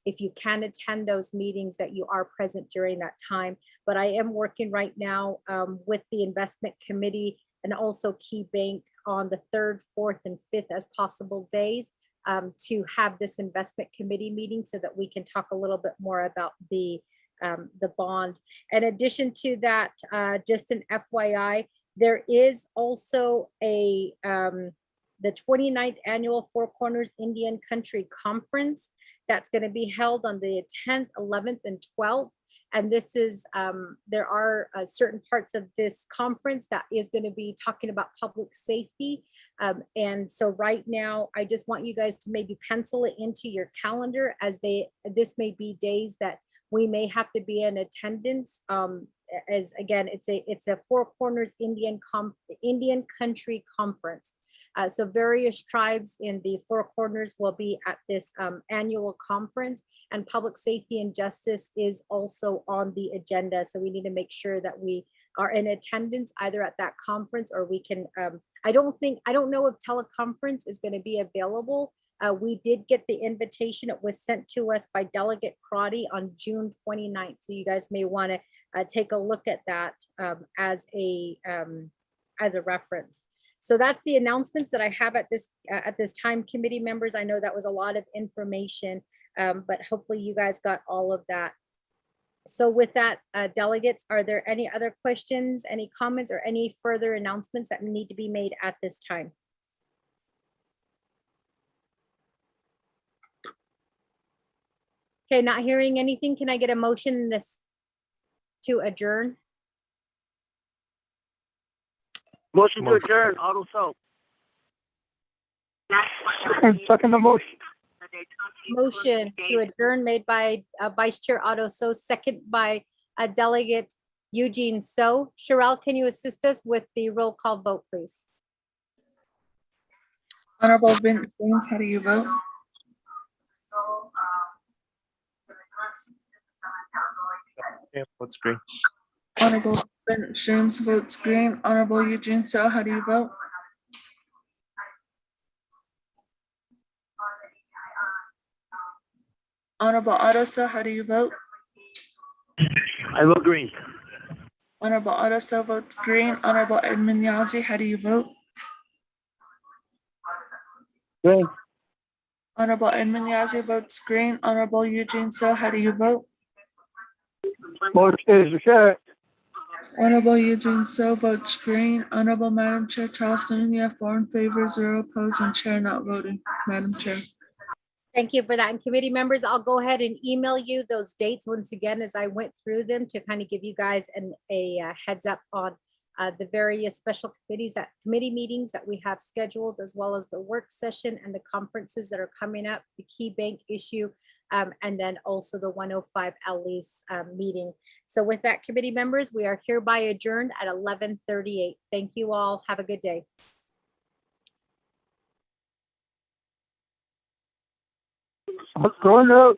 if you can attend those meetings, that you are present during that time. But I am working right now with the investment committee and also Key Bank on the 3rd, 4th, and 5th as possible days to have this investment committee meeting so that we can talk a little bit more about the bond. In addition to that, just an FYI, there is also a the 29th annual Four Corners Indian Country Conference that's going to be held on the 10th, 11th, and 12th. And this is, there are certain parts of this conference that is going to be talking about public safety. And so right now, I just want you guys to maybe pencil it into your calendar, as this may be days that we may have to be in attendance. As again, it's a Four Corners Indian Country Conference. So various tribes in the Four Corners will be at this annual conference, and public safety and justice is also on the agenda. So we need to make sure that we are in attendance either at that conference, or we can, I don't know if teleconference is going to be available. We did get the invitation. It was sent to us by Delegate Crotty on June 29th. So you guys may want to take a look at that as a reference. So that's the announcements that I have at this time, committee members. I know that was a lot of information, but hopefully you guys got all of that. So with that, delegates, are there any other questions, any comments, or any further announcements that need to be made at this time? Okay, not hearing anything. Can I get a motion in this to adjourn? Motion to adjourn, Otto So. Second the motion. Motion to adjourn made by Vice Chair Otto So, second by Delegate Eugene So. Sherelle, can you assist us with the roll call vote, please? Honorable Vince James, how do you vote? Yeah, what's green? Honorable Vince James votes green. Honorable Eugene So, how do you vote? Honorable Otto So, how do you vote? I vote green. Honorable Otto So votes green. Honorable Edmund Yazzie, how do you vote? Green. Honorable Edmund Yazzie votes green. Honorable Eugene So, how do you vote? Motion is carried. Honorable Eugene So votes green. Honorable Madam Chair Charleston, you have 4 in favor, 0 opposed, and Chair not voting. Madam Chair. Thank you for that. And committee members, I'll go ahead and email you those dates once again as I went through them to kind of give you guys a heads up on the various special committee meetings that we have scheduled, as well as the work session and the conferences that are coming up, the Key Bank issue, and then also the 105L lease meeting. So with that, committee members, we are hereby adjourned at 11:38. Thank you all. Have a good day. Going out.